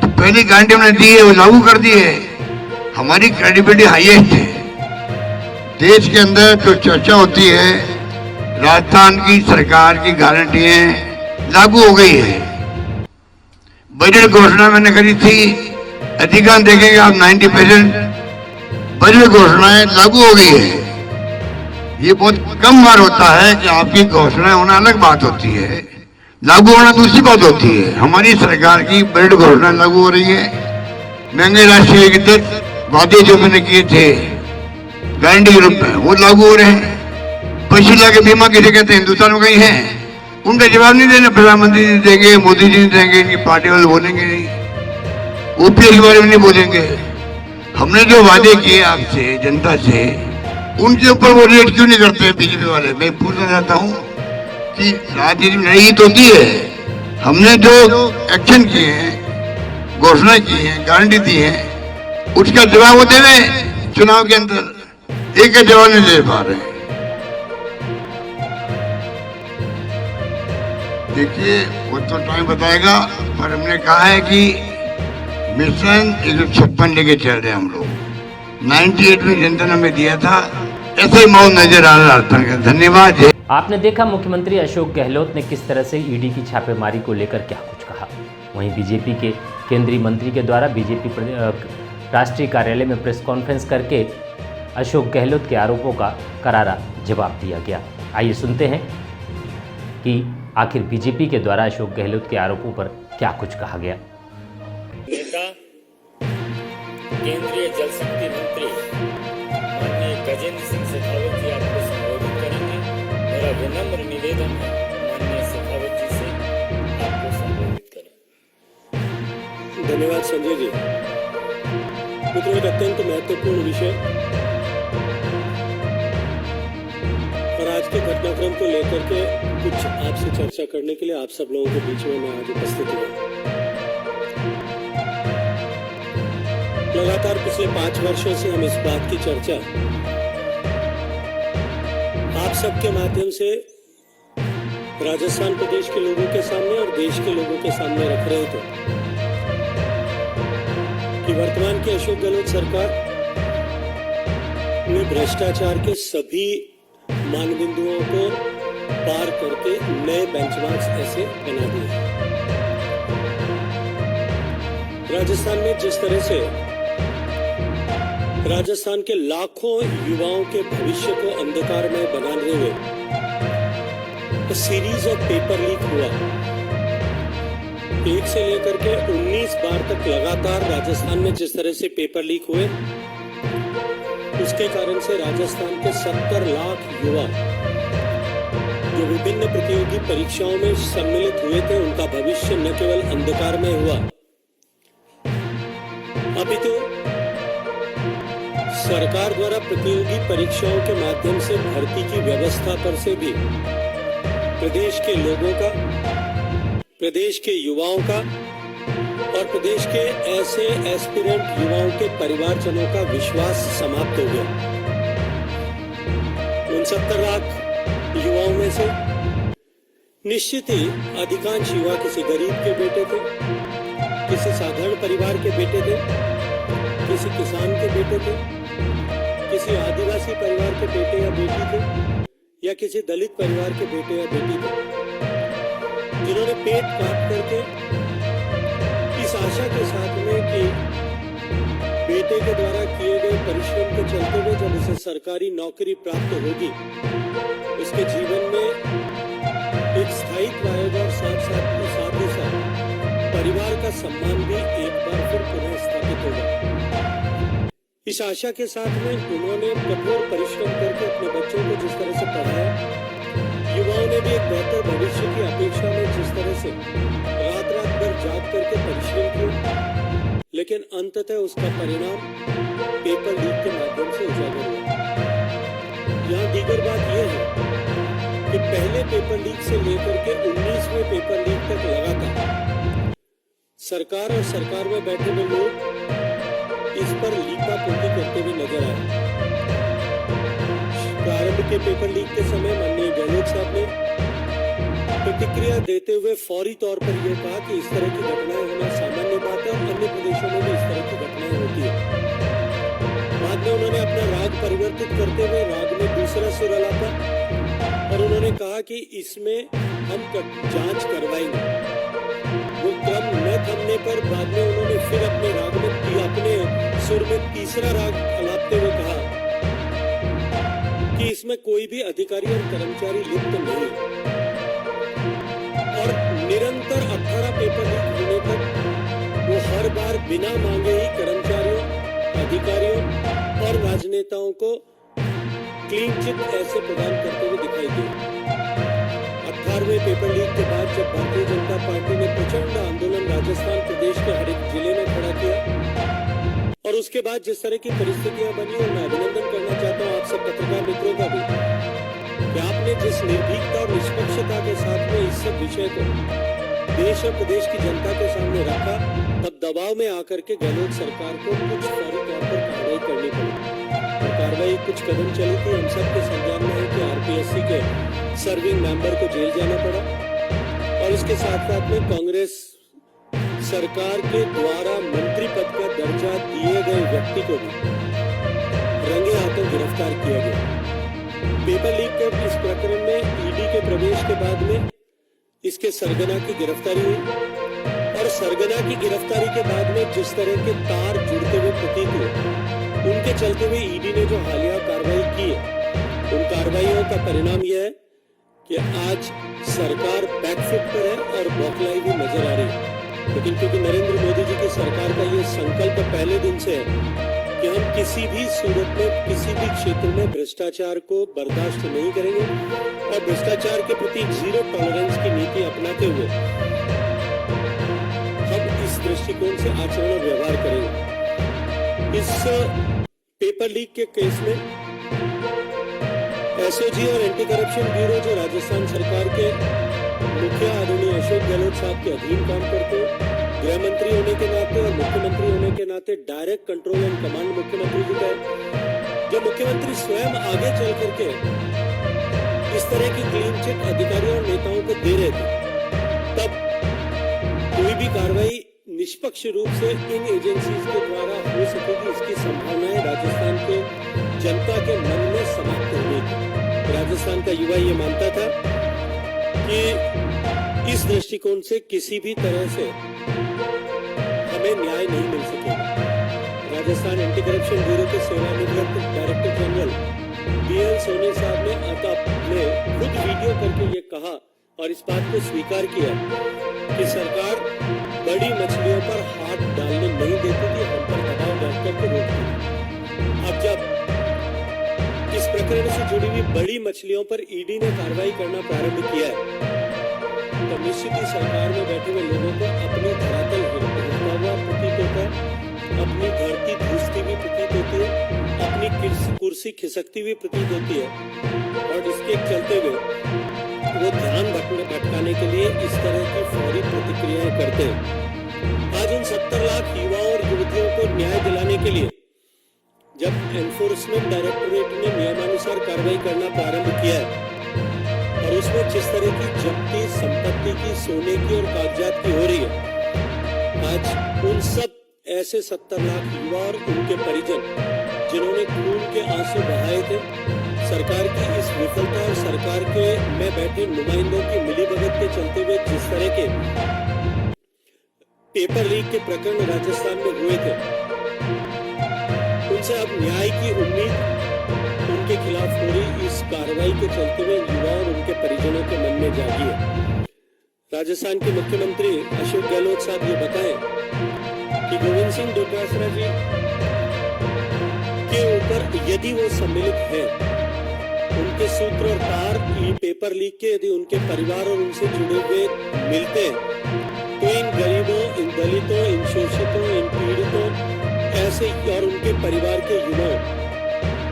तो पहली गारंटी हमने दी है, वो लागू कर दी है। हमारी क्रेडिबिलिटी हाईएस्ट है। देश के अंदर जो चर्चा होती है, राजस्थान की सरकार की गारंटियां लागू हो गई है। बजट घोषणा मैंने करी थी, अधिकांश देखेंगे आप 90% बजट घोषणाएं लागू हो गई है। ये बहुत कम बार होता है कि आपकी घोषणाएं होना अलग बात होती है, लागू होना दूसरी बात होती है। हमारी सरकार की बजट घोषणा लागू हो रही है। महंगे राष्ट्रीय विद्युत वादे जो मैंने किए थे गारंटी के रूप में, वो लागू हो रहे हैं। पशुला के बीमा किसे कहते हैं, हिंदुस्तान में कहीं है। उनका जवाब नहीं देना, प्रधानमंत्री जी देंगे, मोदी जी देंगे, इनकी पार्टी वाले बोलेंगे नहीं, ओपीएस के बारे में नहीं बोलेंगे। हमने जो वादे किए आपसे, जनता से, उनके ऊपर वो रेट क्यों नहीं करते बीजेपी वाले। मैं पूछना चाहता हूँ कि राजनीति में लड़ाई तो होती है। हमने जो एक्शन किए हैं, घोषणा की है, गारंटी दी है, उसका जवाब वो दे रहे चुनाव के अंदर। एक का जवाब नहीं दे पा रहे। देखिए वो तो टाइम बताएगा, पर हमने कहा है कि मिशन 156 लेके चल रहे हैं हम लोग। 98 में जनता ने हमें दिया था, ऐसे ही माहौल नजर आ रहा है। धन्यवाद। आपने देखा मुख्यमंत्री अशोक गहलोत ने किस तरह से ईडी की छापेमारी को लेकर क्या कुछ कहा। वहीं बीजेपी के केंद्रीय मंत्री के द्वारा बीजेपी राष्ट्रीय कार्यालय में प्रेस कॉन्फ्रेंस करके अशोक गहलोत के आरोपों का करारा जवाब दिया गया। आइए सुनते हैं कि आखिर बीजेपी के द्वारा अशोक गहलोत के आरोपों पर क्या कुछ कहा गया। नेता केंद्रीय जल शक्ति मंत्री माननीय गजेंद्र सिंह शेखावत जी आपको संबोधित करेंगे। मेरा विनम्र निवेदन है माननीय शेखावत जी से आपको संबोधित करें। धन्यवाद संजय जी। मित्रों, एक अत्यंत महत्वपूर्ण विषय और आज के घटनाक्रम को लेकर के कुछ आपसे चर्चा करने के लिए आप सब लोगों के बीच में मैं आज उपस्थित हुआ। लगातार पिछले 5 वर्षों से हम इस बात की चर्चा आप सबके माध्यम से राजस्थान प्रदेश के लोगों के सामने और देश के लोगों के सामने रख रहे थे कि वर्तमान की अशोक गहलोत सरकार ने भ्रष्टाचार के सभी मानबिंदुओं को पार करके नए बेंचमार्क्स ऐसे बना दिए। राजस्थान में जिस तरह से राजस्थान के लाखों युवाओं के भविष्य को अंधकार में बनाने में सीरीज ऑफ पेपर लीक हुआ, 1 से लेकर के 19 बार तक लगातार राजस्थान में जिस तरह से पेपर लीक हुए, उसके कारण से राजस्थान के 70 लाख युवा जो विभिन्न प्रतियोगी परीक्षाओं में सम्मिलित हुए थे, उनका भविष्य न केवल अंधकार में हुआ, अभी तो सरकार द्वारा प्रतियोगी परीक्षाओं के माध्यम से भर्ती की व्यवस्था पर से भी प्रदेश के लोगों का, प्रदेश के युवाओं का और प्रदेश के ऐसे एस्पिरेंट युवाओं के परिवारजनों का विश्वास समाप्त हो गया। उन 70 लाख युवाओं में से निश्चित ही अधिकांश युवा किसी गरीब के बेटे थे, किसी साधारण परिवार के बेटे थे, किसी किसान के बेटे थे, किसी आदिवासी परिवार के बेटे या बेटी थे, या किसी दलित परिवार के बेटे या बेटी थे, जिन्होंने पेट काट करके इस आशा के साथ में कि बेटे के द्वारा किए गए परिश्रम के चलते हुए जब उसे सरकारी नौकरी प्राप्त होगी, उसके जीवन में एक स्थायित्व आएगा और साथ ही साथ परिवार का सम्मान भी एक बार फिर पुनः स्थापित होगा। इस आशा के साथ में उन्होंने कठोर परिश्रम करके अपने बच्चों को जिस तरह से पढ़ाया, युवाओं ने भी एक बेहतर भविष्य की अपेक्षा में जिस तरह से रात भर जाग करके परिश्रम किया, लेकिन अंततः उसका परिणाम पेपर लीक के माध्यम से उजागर हुआ। यहाँ दीगर बात यह है कि पहले पेपर लीक से लेकर के 19वें पेपर लीक तक लगातार सरकार और सरकार में बैठे हुए लोग इस पर लीकापोती करते हुए नजर आए। प्रारंभ के पेपर लीक के समय माननीय गहलोत साहब ने प्रतिक्रिया देते हुए फौरी तौर पर यह कहा कि इस तरह की घटनाएं होना सामान्य बात है और अन्य प्रदेशों में भी इस तरह की घटनाएं होती है। बाद में उन्होंने अपना राग परिवर्तित करते हुए राग में दूसरा सुर अलापा और उन्होंने कहा कि इसमें हम जांच करवाएंगे। वो क्रम न थमने पर बाद में उन्होंने फिर अपने राग में अपने सुर में तीसरा राग अलापते हुए कहा कि इसमें कोई भी अधिकारी और कर्मचारी लिप्त नहीं, और निरंतर 18 पेपर लीक होने तक वो हर बार बिना मांगे ही कर्मचारियों, अधिकारियों और राजनेताओं को क्लीन चिट ऐसे प्रदान करते हुए दिखाई दिए। 18वें पेपर लीक के बाद जब भारतीय जनता पार्टी ने प्रचंड आंदोलन राजस्थान प्रदेश के हर एक जिले में खड़ा किया और उसके बाद जिस तरह की परिस्थितियां बनी, और मैं अभिनंदन करना चाहता हूं आप सब पत्रकार मित्रों का भी कि आपने जिस निर्भीकता और निष्पक्षता के साथ में इस सब विषय को देश और प्रदेश की जनता के सामने रखा, तब दबाव में आकर के गहलोत सरकार को कुछ फौरी तौर पर कार्रवाई करनी पड़ी और कार्रवाई कुछ कदम चली थी। हम सबके संज्ञान में है कि आरपीएससी के सर्विंग मेंबर को जेल जाना पड़ा और इसके साथ साथ में कांग्रेस सरकार के द्वारा मंत्री पद का दर्जा दिए गए व्यक्ति को भी रंगे हाथों गिरफ्तार किया गया। पेपर लीक के इस प्रकरण में ईडी के प्रवेश के बाद में इसके सरगना की गिरफ्तारी हुई और सरगना की गिरफ्तारी के बाद में जिस तरह के तार जुड़ते हुए प्रतीत हुए, उनके चलते हुए ईडी ने जो हालिया कार्रवाई की है, उन कार्रवाइयों का परिणाम यह है कि आज सरकार बैकफुट पर है और बौखलाई भी नजर आ रही है। लेकिन क्योंकि नरेंद्र मोदी जी की सरकार का ये संकल्प पहले दिन से है कि हम किसी भी सूरत में किसी भी क्षेत्र में भ्रष्टाचार को बर्दाश्त नहीं करेंगे और भ्रष्टाचार के प्रति जीरो टॉलरेंस की नीति अपनाते हुए हम इस दृष्टिकोण से आचरण और व्यवहार करेंगे। इस पेपर लीक के केस में एसओजी और एंटी करप्शन ब्यूरो जो राजस्थान सरकार के मुखिया आदरणीय अशोक गहलोत साहब के अधीन काम करते, गृह मंत्री होने के नाते और मुख्यमंत्री होने के नाते डायरेक्ट कंट्रोल एंड कमांड मुख्यमंत्री जी का है। जब मुख्यमंत्री स्वयं आगे चल करके इस तरह की क्लीन चिट अधिकारियों और नेताओं को दे रहे थे, तब कोई भी कार्रवाई निष्पक्ष रूप से इन एजेंसीज के द्वारा हो सकेगी, इसकी संभावनाएं राजस्थान के जनता के मन में समाप्त हो गई थी। राजस्थान का युवा ये मानता था कि इस दृष्टिकोण से किसी भी तरह से हमें न्याय नहीं मिल सकेगा। राजस्थान एंटी करप्शन ब्यूरो के सेवानिवृत्त डायरेक्टर जनरल बीएल सोनी साहब ने खुद वीडियो करके ये कहा और इस बात को स्वीकार किया कि सरकार बड़ी मछलियों पर हाथ डालने नहीं देती थी, हम पर दबाव डाल करके रोकती थी। अब जब इस प्रकरण से जुड़ी हुई बड़ी मछलियों पर ईडी ने कार्रवाई करना प्रारंभ किया है, तो निश्चित ही सरकार में बैठे हुए लोगों को अपनी धरातल हिलता हुआ प्रतीत होता है, अपनी धरती धूसती हुई प्रतीत होती है, अपनी कुर्सी खिसकती हुई प्रतीत होती है, और इसके चलते हुए वो ध्यान भटकाने के लिए इस तरह की फौरी प्रतिक्रियाएं करते हैं। आज उन 70 लाख युवाओं और युवतियों को न्याय दिलाने के लिए जब एनफोर्समेंट डायरेक्टोरेट ने नियमानुसार कार्रवाई करना प्रारंभ किया है और उसमें जिस तरह की जब्ती संपत्ति की, सोने की और कागजात की हो रही है, आज उन सब ऐसे 70 लाख युवा और उनके परिजन जिन्होंने खून के आंसू बहाए थे, सरकार की इस विफलता और सरकार के में बैठे नुमाइंदों की मिलीभगत के चलते हुए जिस तरह के पेपर लीक के प्रकरण राजस्थान में हुए थे, उनसे अब न्याय की उम्मीद उनके खिलाफ हो रही इस कार्रवाई के चलते हुए युवा और उनके परिजनों के मन में जागी है। राजस्थान के मुख्यमंत्री अशोक गहलोत साहब ये बताएं कि गोविंद सिंह डोटासरा जी के ऊपर यदि वो सम्मिलित है, उनके सूत्र और तार पेपर लीक के यदि उनके परिवार और उनसे जुड़े हुए मिलते हैं, तो इन गरीबों, इन दलितों, इन शोषितों, इन पीड़ितों ऐसे और उनके परिवार के युवाओं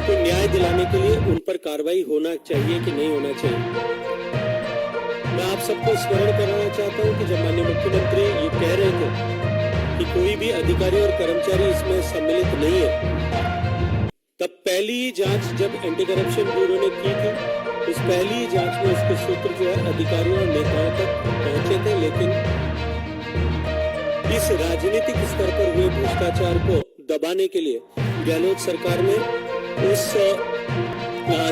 को न्याय दिलाने के लिए उन पर कार्रवाई होना चाहिए कि नहीं होना चाहिए। मैं आप सबको स्मरण कराना चाहता हूं कि जब माननीय मुख्यमंत्री ये कह रहे थे कि कोई भी अधिकारी और कर्मचारी इसमें सम्मिलित नहीं है, तब पहली जांच जब एंटी करप्शन ब्यूरो ने की थी, उस पहली जांच में उसके सूत्र जो है अधिकारियों और नेताओं तक पहुंचे थे, लेकिन इस राजनीतिक स्तर पर हुए भ्रष्टाचार को दबाने के लिए गहलोत सरकार ने उस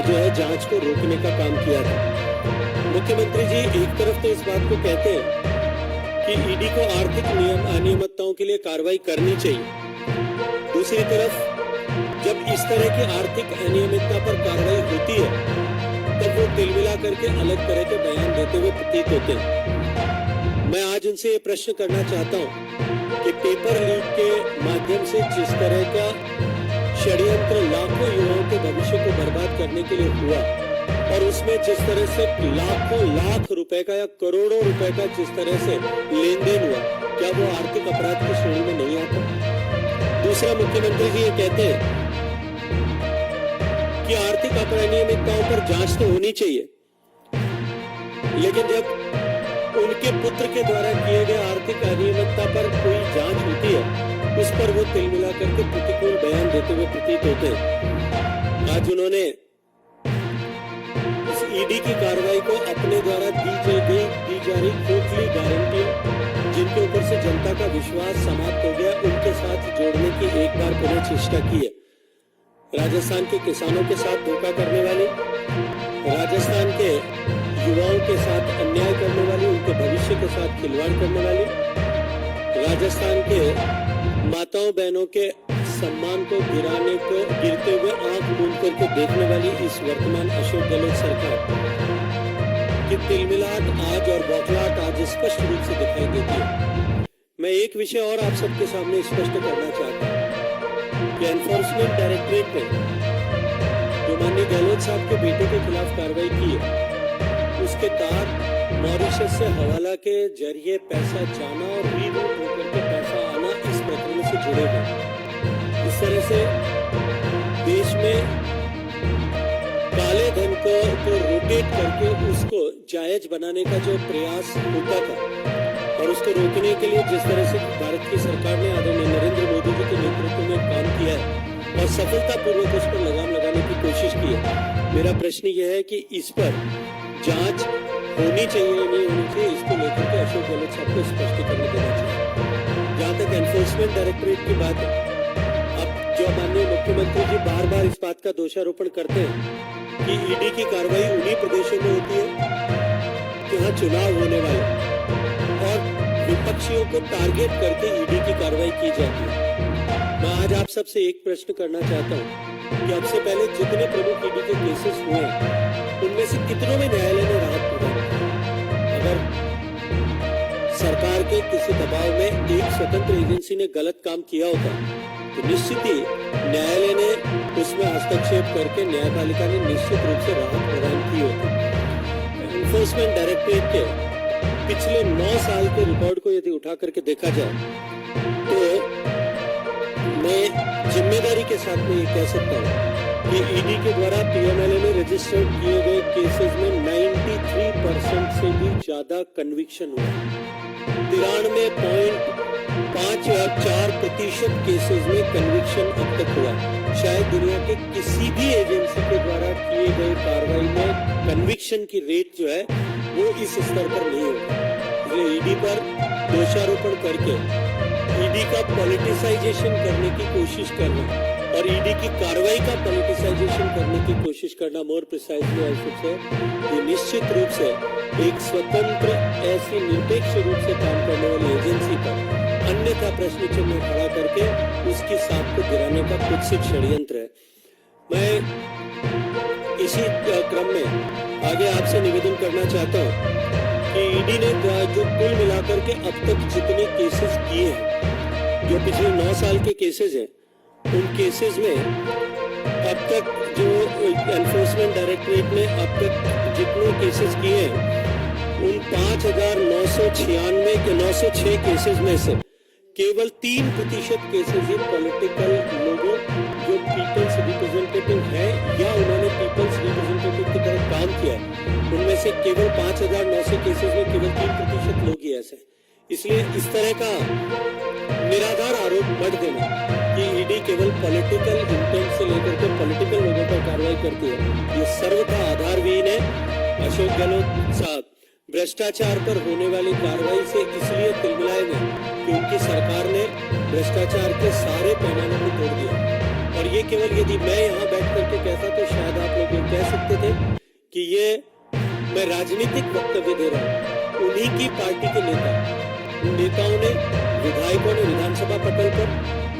जो है जांच को रोकने का काम किया था। मुख्यमंत्री जी एक तरफ तो इस बात को कहते हैं कि ईडी को आर्थिक अनियमितताओं के लिए कार्रवाई करनी चाहिए, दूसरी तरफ जब इस तरह की आर्थिक अनियमितता पर कार्रवाई होती है तब वो तिलमिला करके अलग तरह के बयान देते हुए प्रतीत होते हैं। मैं आज उनसे ये प्रश्न करना चाहता हूँ कि पेपर लीक के माध्यम से जिस तरह का षड्यंत्र लाखों युवाओं के भविष्य को बर्बाद करने के लिए हुआ और उसमें जिस तरह से लाखों लाख रुपए का या करोड़ों रुपए का जिस तरह से लेन देन हुआ, क्या वो आर्थिक अपराध की श्रेणी में नहीं आता? दूसरा, मुख्यमंत्री जी ये कहते हैं कि आर्थिक अनियमितताओं पर जांच तो होनी चाहिए, लेकिन जब उनके पुत्र के द्वारा किए गए आर्थिक अनियमितता पर कोई जांच होती है, उस पर वो तिलमिला करके प्रतिकूल बयान देते हुए प्रतीत होते हैं। आज उन्होंने इस ईडी की कार्रवाई को अपने द्वारा दी जा रही खोखली गारंटियों, जिनके ऊपर से जनता का विश्वास समाप्त हो गया, उनके साथ जोड़ने की एक बार पुनः चेष्टा की है। राजस्थान के किसानों के साथ धोखा करने वाली, राजस्थान के युवाओं के साथ अन्याय करने वाली, उनके भविष्य के साथ खिलवाड़ करने वाली, राजस्थान के माताओं बहनों के सम्मान को गिरते हुए आंख मूंद करके देखने वाली इस वर्तमान अशोक गहलोत सरकार की तिलमिलाहट आज और बौखलाहट आज स्पष्ट रूप से दिखाई देती है। मैं एक विषय और आप सबके सामने स्पष्ट करना चाहता हूँ कि एनफोर्समेंट डायरेक्टोरेट ने जो माननीय गहलोत साहब के बेटे के खिलाफ कार्रवाई की है, उसके तार मॉरिशस से हवाला के जरिए पैसा जाना और रीरूट होकर के पैसा आना इस प्रकरण से जुड़े हैं। इस तरह से देश में काले धन को रोटेट करके उसको जायज बनाने का जो प्रयास होता था और उसको रोकने के लिए जिस तरह से भारत की सरकार ने आदरणीय नरेंद्र मोदी जी के नेतृत्व में काम किया है और सफलतापूर्वक उस पर लगाम लगाने की कोशिश की है, मेरा प्रश्न यह है कि इस पर जांच होनी चाहिए या नहीं होनी चाहिए, इसको लेकर के अशोक गहलोत साहब को स्पष्टीकरण देना चाहिए। जहाँ तक एनफोर्समेंट डायरेक्टोरेट की बात है, अब जो माननीय मुख्यमंत्री जी बार बार इस बात का दोषारोपण करते हैं कि ईडी की कार्रवाई उन्हीं प्रदेशों में होती है जहाँ चुनाव होने वाले और विपक्षियों को टारगेट करके ईडी की कार्रवाई की जाती है। मैं आज आप सबसे एक प्रश्न करना चाहता हूँ कि अब से पहले जितने प्रमुख ईडी के केसेस हुए उनमें से कितनों में न्यायालय ने राहत प्रदान की? किसी दबाव में एक स्वतंत्र एजेंसी ने गलत काम किया होता तो निश्चित ही न्यायालय ने उसमें हस्तक्षेप करके न्यायपालिका ने निश्चित रूप से राहत प्रदान की होती। एनफोर्समेंट डायरेक्टरेट के पिछले 9 साल के रिकॉर्ड को यदि उठा करके देखा जाए तो मैं जिम्मेदारी के साथ में ये कह सकता हूँ कि ईडी के द्वारा पीएमएलए में रजिस्टर्ड किए गए केसेस में 93% से भी ज्यादा कन्विक्शन हुआ। 93.54% केसेस में कन्विक्शन अब तक हुआ। शायद दुनिया के किसी भी एजेंसी के द्वारा किए गए कार्रवाई में कन्विक्शन की रेट जो है वो इस स्तर पर नहीं होगा। इसलिए ईडी पर दोषारोपण करके ईडी का पॉलिटिसाइजेशन करने की कोशिश करना और ईडी की कार्रवाई का पॉलिटिसाइजेशन करने की कोशिश करना, more precisely I should say, ये निश्चित रूप से एक स्वतंत्र ऐसी निरपेक्ष रूप से काम करने वाली एजेंसी पर अन्यथा प्रश्न चिन्ह खड़ा करके उसकी साख को गिराने का कुत्सित षड्यंत्र है। मैं इसी क्रम में आगे आपसे निवेदन करना चाहता हूँ कि ईडी ने जो कुल मिलाकर के अब तक जितने केसेस किए हैं, जो पिछले 9 साल के केसेस हैं, उन केसेस में अब तक जो एनफोर्समेंट डायरेक्टरेट ने अब तक जितने केसेस किए हैं उन 5,906 केसेस में से केवल 3% केसेस ही पॉलिटिकल लोगों जो पीपल्स रिप्रेजेंटेटिव है या उन्होंने पीपल्स रिप्रेजेंटेटिव की तरह काम किया है, उनमें से केवल 5,900 केसेस में केवल 3% लोग ही ऐसे। इसलिए इस तरह का निराधार आरोप मत देना कि ईडी केवल पॉलिटिकल इंटेंट से लेकर के पॉलिटिकल लोगों पर कार्रवाई करती है, ये सर्वथा आधारहीन है। अशोक गहलोत साहब भ्रष्टाचार पर होने वाली कार्रवाई से इसलिए तिलमिलाए गए कि उनकी सरकार ने भ्रष्टाचार के सारे पैमानों को तोड़ दिया। और ये केवल यदि मैं यहाँ बैठ करके कहता तो शायद आप लोग ये कह सकते थे कि ये मैं राजनीतिक वक्तव्य दे रहा हूँ। उन्हीं की पार्टी के नेता, उन नेताओं ने, विधायकों ने विधानसभा पटल पर,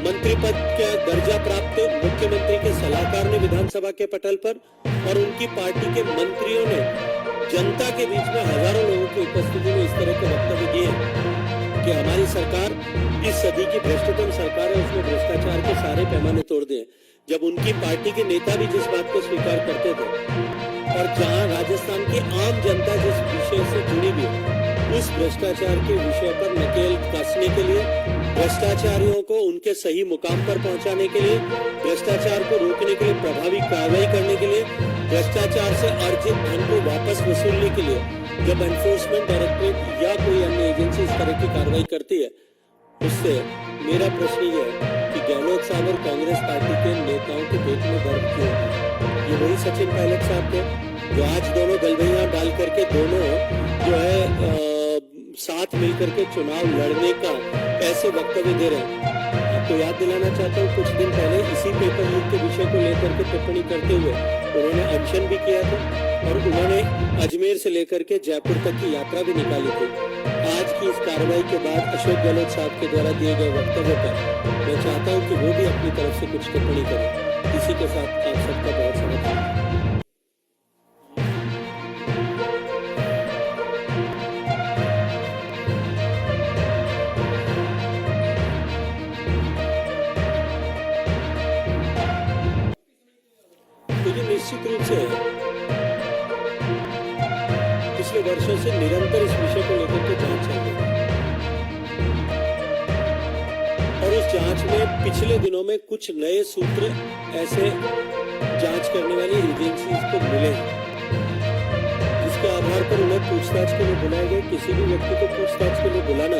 मंत्री पद का दर्जा प्राप्त मुख्यमंत्री के सलाहकार ने विधानसभा के पटल पर और उनकी पार्टी के मंत्रियों ने जनता के बीच में हजारों लोगों की उपस्थिति में इस तरह के वक्तव्य दिए कि हमारी सरकार इस सदी की भ्रष्टतम सरकार है, उसने भ्रष्टाचार के सारे पैमाने तोड़ दिए। जब उनकी पार्टी के नेता भी जिस बात को स्वीकार करते थे और जहां राजस्थान की आम जनता जिस विषय से जुड़ी हुई उस भ्रष्टाचार के विषय पर नकेल कसने के लिए, भ्रष्टाचारियों को उनके सही मुकाम पर पहुंचाने के लिए, भ्रष्टाचार को रोकने के लिए प्रभावी कार्रवाई करने के लिए, भ्रष्टाचार से अर्जित धन को वापस वसूलने के लिए जब एनफोर्समेंट डायरेक्टरेट या कोई अन्य एजेंसी इस तरह की कार्रवाई करती है, उससे मेरा प्रश्न ये है कि गहलोत साहब और कांग्रेस पार्टी के नेताओं के पेट में दर्द क्यों है? ये वही सचिन पायलट साहब थे जो आज दोनों गलबैया डाल करके दोनों जो है साथ मिलकर के चुनाव लड़ने का ऐसे वक्तव्य दे रहे हैं। आपको याद दिलाना चाहता हूँ, कुछ दिन पहले इसी पेपर लीक के विषय को लेकर के टिप्पणी करते हुए उन्होंने अनशन भी किया था और उन्होंने अजमेर से लेकर के जयपुर तक की यात्रा भी निकाली थी। आज की इस कार्रवाई के बाद अशोक गहलोत साहब के द्वारा दिए गए वक्तव्य पर मैं चाहता हूँ कि वो भी अपनी तरफ से कुछ टिप्पणी करें। इसी के साथ आप सबका बहुत स्वागत है। निश्चित रूप से पिछले वर्षों से निरंतर इस विषय को लेकर के जांच चल रही है और उस जांच में पिछले दिनों में कुछ नए सूत्र ऐसे जांच करने वाली एजेंसीज को मिले जिसके आधार पर उन्हें पूछताछ के लिए बुलाया गया। किसी भी व्यक्ति को पूछताछ के लिए बुलाना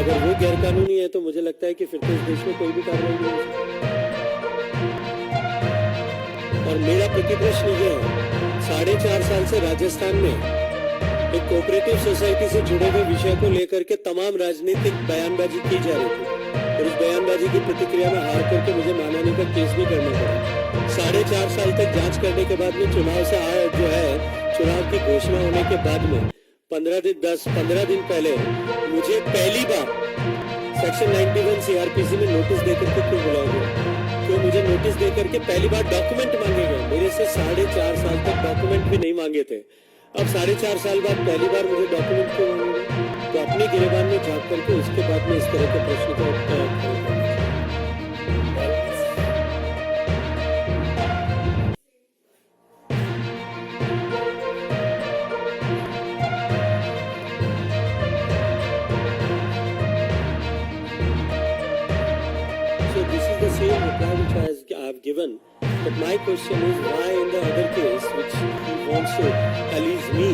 अगर वो गैरकानूनी है तो मुझे लगता है कि फिर तो इस देश में कोई भी कार्रवाई नहीं हो सकती। और मेरा प्रतिप्रश्न ये है, 4.5 साल से राजस्थान में एक कोऑपरेटिव सोसाइटी से जुड़े हुए विषय को लेकर के तमाम राजनीतिक बयानबाजी की जा रही थी और उस बयानबाजी की प्रतिक्रिया में हार करके मुझे मानहानि का केस भी करना पड़ा। 4.5 साल तक जांच करने के बाद में चुनाव से जो है चुनाव की घोषणा होने के बाद में 15 दिन पहले मुझे पहली बार सेक्शन 91 सीआरपीसी में नोटिस देकर के क्यों बुलाया गया? क्यों मुझे नोटिस देकर के पहली बार डॉक्यूमेंट मांगे गए? मेरे से 4.5 साल तक डॉक्यूमेंट भी नहीं मांगे थे। अब 4.5 साल बाद पहली बार मुझे डॉक्यूमेंट क्यों मांगेंगे? तो अपनी गिरबान में झांक करके उसके बाद में इस तरह के प्रश्न का उत्तर खड़े करना। So this is the same reply which I have given. But my question is why in the other case which he wants to alleage me,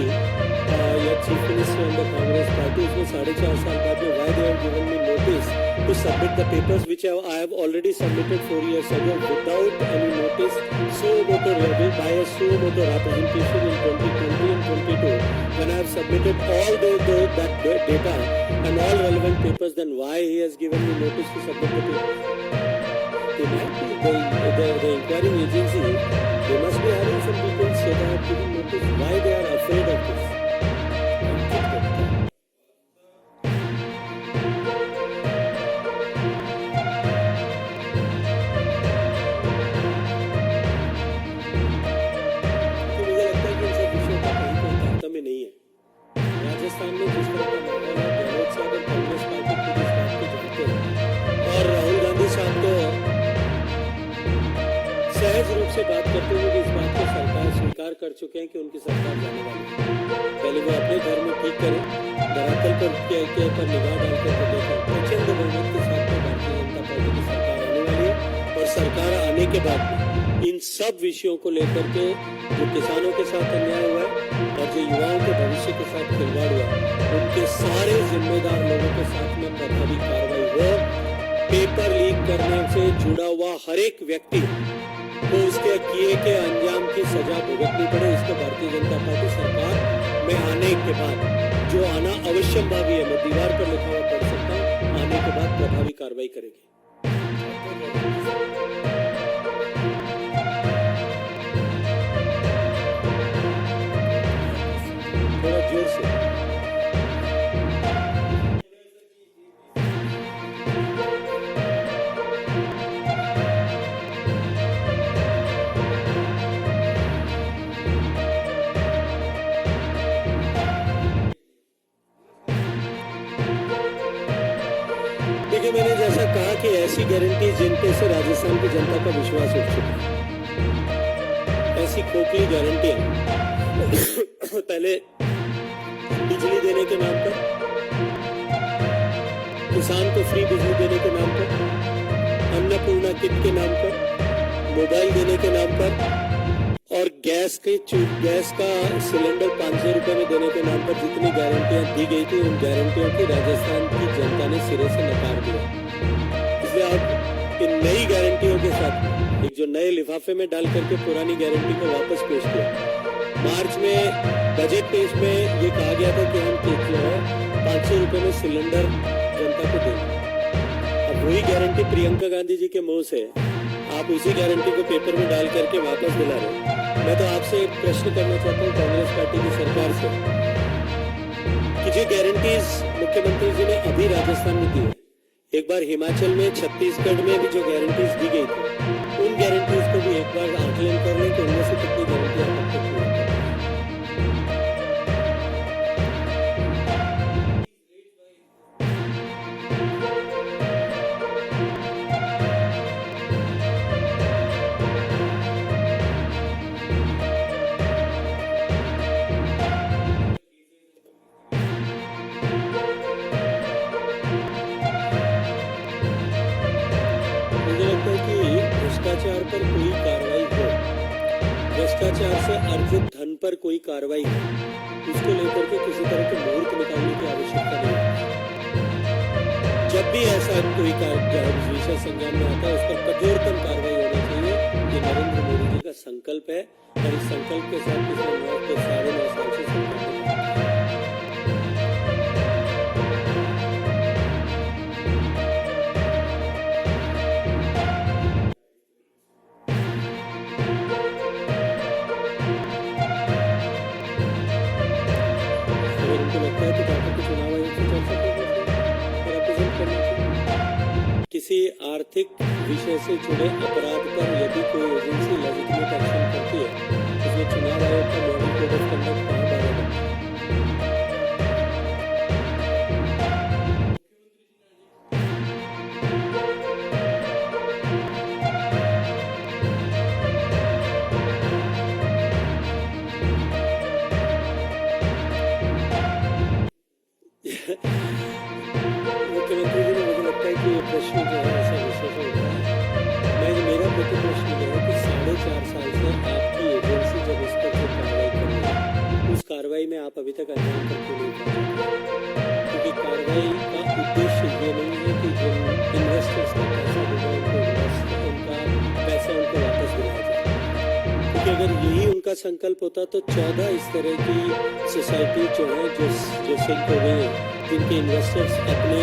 या Chief Minister and the Congress Party, उसमें 4.5 साल बाद में why they have given me notice to submit the papers which I have already submitted 4 years ago without any notice, suo motu by a suo motu representation in 2020 and 22 when I have submitted all that data and all relevant papers. Then why he has given me notice to submit the papers? They might be the inquiring agency. They must be having some details so they have given notice. Why they are afraid of this? तो मुझे लगता है कि इन सब विषयों का कहीं कोई तारतम्य नहीं है। राजस्थान में जिस तरह का माहौल है, गहलोत साहब और कांग्रेस पार्टी खुद इस बात को जानते हैं और राहुल गांधी साहब तो सहज रूप से बात करते हुए भी इस बात को सरकार स्वीकार कर चुके हैं कि उनकी सरकार जाने वाली है। पहले वो अपने घर में ठीक करें, धरातल पर निगाह डालकर के देखें। प्रचंड बहुमत के साथ में भारतीय जनता पार्टी की सरकार आने वाली है और सरकार आने के बाद इन सब विषयों को लेकर के जो किसानों के साथ अन्याय हुआ है और जो युवाओं के भविष्य के साथ खिलवाड़ हुआ है, उनके सारे जिम्मेदार लोगों के साथ में प्रभावी कार्रवाई हो। पेपर लीक करने से जुड़ा हुआ हर एक व्यक्ति को उसके किए के अंजाम की सजा भुगतनी पड़े। इसको भारतीय जनता पार्टी सरकार में आने के बाद, जो आना अवश्यंभावी है, मैं दीवार पर लिखा हुआ पढ़ सकता हूँ, आने के बाद प्रभावी कार्रवाई करेगी। थोड़ा जोर से। देखिए, मैंने जैसा कहा कि ऐसी गारंटी जिन पे से राजस्थान की जनता का विश्वास उठ चुका है, ऐसी खोखली गारंटियां पहले बिजली देने के नाम पर, किसान को फ्री बिजली देने के नाम पर, अन्नपूर्णा किट के नाम पर, मोबाइल देने के नाम पर और गैस का सिलेंडर 500 रुपए में देने के नाम पर जितनी गारंटियां दी गई थी, उन गारंटियों की राजस्थान की जनता ने सिरे से नकार दिया। इसलिए अब इन नई गारंटियों के साथ एक जो नए लिफाफे में डाल करके पुरानी गारंटी को वापस पेश किया। मार्च में बजट पेश में ये कहा गया था कि हम 500 रुपए में सिलेंडर जनता को देंगे। अब वही गारंटी प्रियंका गांधी जी के मुंह से आप उसी गारंटी को पेपर में डाल करके वापस दिला रहे। मैं तो आपसे एक प्रश्न करना चाहता हूँ कांग्रेस पार्टी की सरकार से कि जो गारंटीज मुख्यमंत्री जी ने अभी राजस्थान में दी है, एक बार हिमाचल में, छत्तीसगढ़ में भी जो गारंटीज दी गई थी, उन गारंटीज को भी एक बार आकलन कर लें कि उनमें से कितनी गारंटी आप अब तक पूरी कर। भ्रष्टाचार पर कोई कार्रवाई हो, भ्रष्टाचार से अर्जित धन पर कोई कार्रवाई हो, उसको लेकर के किसी तरह के मुहूर्त निकालने की आवश्यकता नहीं है। जब भी ऐसा कोई विषय संज्ञान में आता है, उस पर कठोरतम कार्रवाई होनी चाहिए। ये नरेंद्र मोदी जी का संकल्प है और इस संकल्प के साथ पिछले 9 साल से सरकार ने किसी आर्थिक विषय से जुड़े अपराध पर यदि कोई एजेंसी लेजिटिमेट एक्शन करती है, उसमें चुनाव आयोग का मॉडल कोड ऑफ कंडक्ट कहाँ कार्रवाई में आप अभी तक अध्ययन करके नहीं पाए, क्योंकि कार्रवाई का उद्देश्य ये नहीं है कि जिन इन्वेस्टर्स का पैसा डूबा उनका पैसा उनको वापस दिलाया जाए, क्योंकि अगर यही उनका संकल्प होता तो 14 इस तरह की सोसाइटी जो है जो सिंक हो गई है, जिनके इन्वेस्टर्स अपने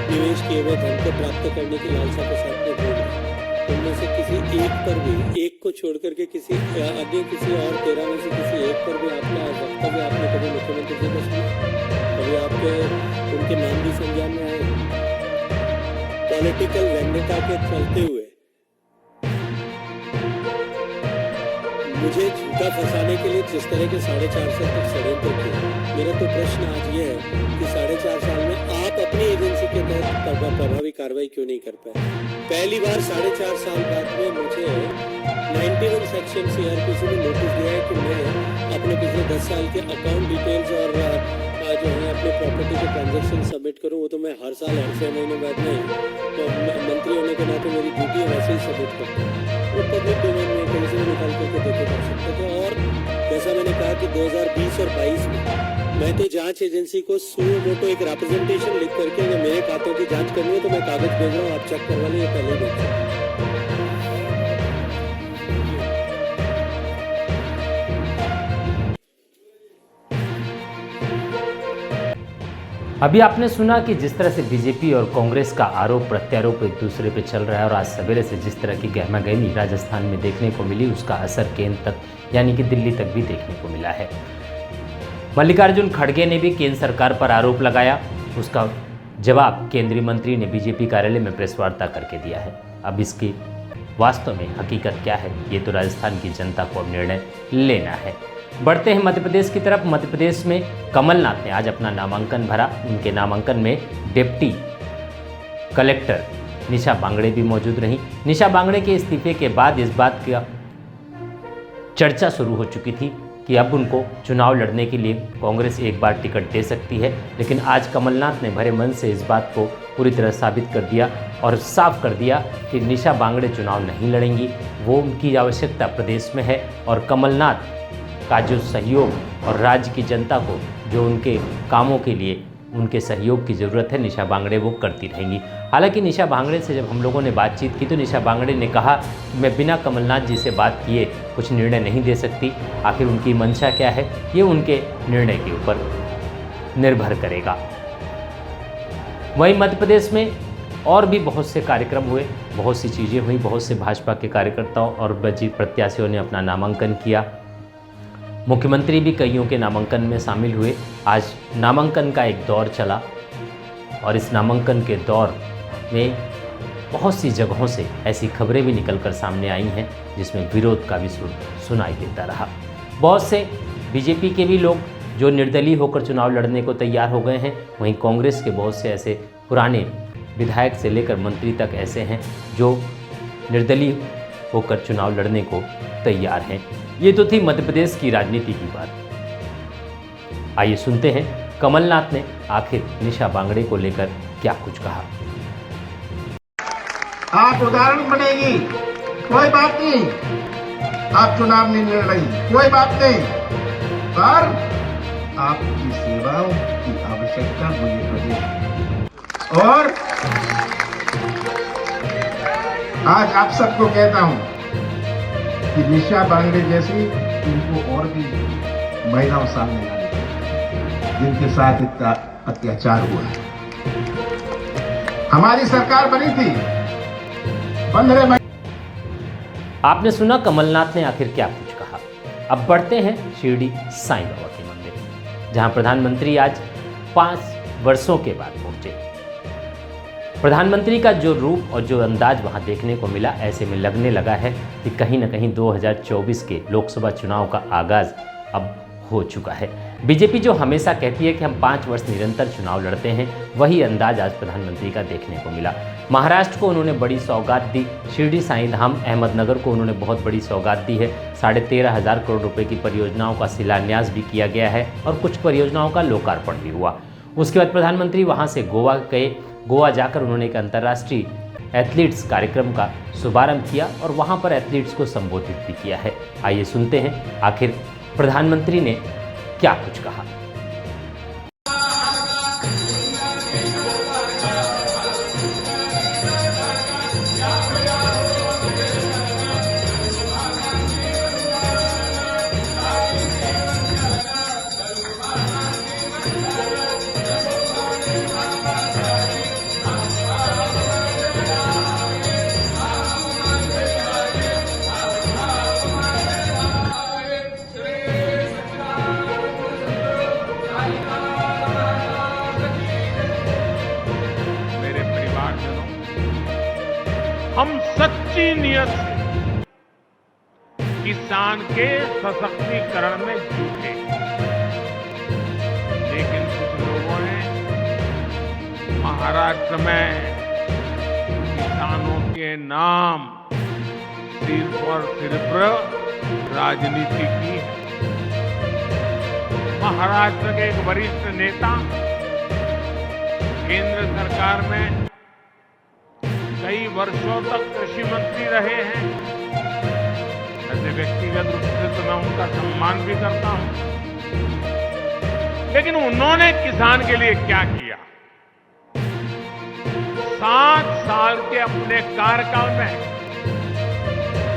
निवेश किए हुए धन को प्राप्त करने की लालसा के साथ में घूम रहे, उनमें से किसी एक पर भी, एक को छोड़ करके किसी और 13 में से किसी एक पर भी आपका वक्तव्य आपने कभी मुख्यमंत्री जी को सुना? कभी आपके उनके नाम भी संज्ञान में आए? पॉलिटिकल वेंडेटा के चलते हुए मुझे झूठा फंसाने के लिए जिस तरह के 4.5 साल तक षड्यंत्र किए, मेरा तो प्रश्न आज ये है कि 4.5 साल में आप अपनी एजेंसी के तहत प्रभावी कार्रवाई क्यों नहीं कर पाए? पहली बार 4.5 साल बाद में मुझे 91 सेक्शन सीआरपीसी में नोटिस दिया है कि मैं अपने पिछले 10 साल के अकाउंट डिटेल्स और जो है अपने प्रॉपर्टी के ट्रांजेक्शन सबमिट करूं, वो तो मैं हर साल हर 6 महीने बाद नहीं, तो मंत्री होने के नाते मेरी ड्यूटी है वैसे ही सबमिट करता हूँ। वो पब्लिक डोमेन में कहीं से भी निकाल करके देखे जा सकते थे। और जैसा मैंने कहा कि 2020 और 22 में मैं तो जांच एजेंसी को सुओ मोटो एक रिप्रेजेंटेशन लिख करके अगर मेरे खातों की जांच करनी है तो मैं कागज भेज रहा हूँ, आप चेक करवा लीजिए, पहले ही भेज। अभी आपने सुना कि जिस तरह से बीजेपी और कांग्रेस का आरोप प्रत्यारोप एक दूसरे पे चल रहा है और आज सवेरे से जिस तरह की गहमागहमी राजस्थान में देखने को मिली, उसका असर केंद्र तक यानी कि दिल्ली तक भी देखने को मिला है। मल्लिकार्जुन खड़गे ने भी केंद्र सरकार पर आरोप लगाया, उसका जवाब केंद्रीय मंत्री ने बीजेपी कार्यालय में प्रेस वार्ता करके दिया है। अब इसकी वास्तव में हकीकत क्या है, ये तो राजस्थान की जनता को अब निर्णय लेना है। बढ़ते हैं मध्य प्रदेश की तरफ। मध्य प्रदेश में कमलनाथ ने आज अपना नामांकन भरा। उनके नामांकन में डिप्टी कलेक्टर निशा बांगड़े भी मौजूद रहीं। निशा बांगड़े के इस्तीफे के बाद इस बात की चर्चा शुरू हो चुकी थी कि अब उनको चुनाव लड़ने के लिए कांग्रेस एक बार टिकट दे सकती है, लेकिन आज कमलनाथ ने भरे मन से इस बात को पूरी तरह साबित कर दिया और साफ कर दिया कि निशा बांगड़े चुनाव नहीं लड़ेंगी। वो उनकी आवश्यकता प्रदेश में है और कमलनाथ का जो सहयोग और राज्य की जनता को जो उनके कामों के लिए उनके सहयोग की ज़रूरत है, निशा बांगड़े वो करती रहेंगी। हालांकि निशा बांगड़े से जब हम लोगों ने बातचीत की तो निशा बांगड़े ने कहा कि मैं बिना कमलनाथ जी से बात किए कुछ निर्णय नहीं दे सकती। आखिर उनकी मंशा क्या है, ये उनके निर्णय के ऊपर निर्भर करेगा। वहीं मध्य प्रदेश में और भी बहुत से कार्यक्रम हुए, बहुत सी चीज़ें हुई, बहुत से भाजपा के कार्यकर्ताओं और बजी प्रत्याशियों ने अपना नामांकन किया। मुख्यमंत्री भी कईयों के नामांकन में शामिल हुए। आज नामांकन का एक दौर चला और इस नामांकन के दौर में बहुत सी जगहों से ऐसी खबरें भी निकलकर सामने आई हैं जिसमें विरोध का भी सुनाई देता रहा। बहुत से बीजेपी के भी लोग जो निर्दलीय होकर चुनाव लड़ने को तैयार हो गए हैं, वहीं कांग्रेस के बहुत से ऐसे पुराने विधायक से लेकर मंत्री तक ऐसे हैं जो निर्दलीय होकर चुनाव लड़ने को तैयार हैं। ये तो थी मध्य प्रदेश की राजनीति की बात। आइए सुनते हैं कमलनाथ ने आखिर निशा बांगड़े को लेकर क्या कुछ कहा। आप उदाहरण बनेगी, कोई बात नहीं, आप चुनाव नहीं लड़ रही, कोई बात नहीं, पर आपकी सेवाओं की आवश्यकता मुझे प्रदेश। और आज आप सबको कहता हूं कि निशा बांगड़े जैसी इनको और भी महिलाओं सामने लानी चाहिए जिनके साथ इतना अत्याचार हुआ है। हमारी सरकार बनी थी 15 महीने। आपने सुना कमलनाथ ने आखिर क्या कुछ कहा। अब बढ़ते हैं शिरडी साईं बाबा के मंदिर, जहां प्रधानमंत्री आज 5 वर्षों के बाद पहुंचे। प्रधानमंत्री का जो रूप और जो अंदाज वहां देखने को मिला, ऐसे में लगने लगा है कि कहीं ना कहीं 2024 के लोकसभा चुनाव का आगाज अब हो चुका है। बीजेपी जो हमेशा कहती है कि हम 5 वर्ष निरंतर चुनाव लड़ते हैं, वही अंदाज आज प्रधानमंत्री का देखने को मिला। महाराष्ट्र को उन्होंने बड़ी सौगात दी, शिरडी साईं धाम अहमदनगर को उन्होंने बहुत बड़ी सौगात दी है। 13,500 करोड़ रुपए की परियोजनाओं का शिलान्यास भी किया गया है और कुछ परियोजनाओं का लोकार्पण भी हुआ। उसके बाद प्रधानमंत्री वहाँ से गोवा गए। गोवा जाकर उन्होंने एक अंतर्राष्ट्रीय एथलीट्स कार्यक्रम का शुभारंभ किया और वहाँ पर एथलीट्स को संबोधित भी किया है। आइए सुनते हैं आखिर प्रधानमंत्री ने क्या कुछ कहा। मेरे परिवारजनों, हम सच्ची नियत से किसान के सशक्तिकरण में जुटे, लेकिन कुछ लोगों ने महाराष्ट्र में किसानों के नाम सिर्फ और सिर्फ राजनीति की है। महाराष्ट्र के एक वरिष्ठ नेता केंद्र सरकार में कई वर्षों तक कृषि मंत्री रहे हैं। ऐसे व्यक्तिगत रूप से तो मैं उनका सम्मान भी करता हूं, लेकिन उन्होंने किसान के लिए क्या किया? 7 साल के अपने कार्यकाल में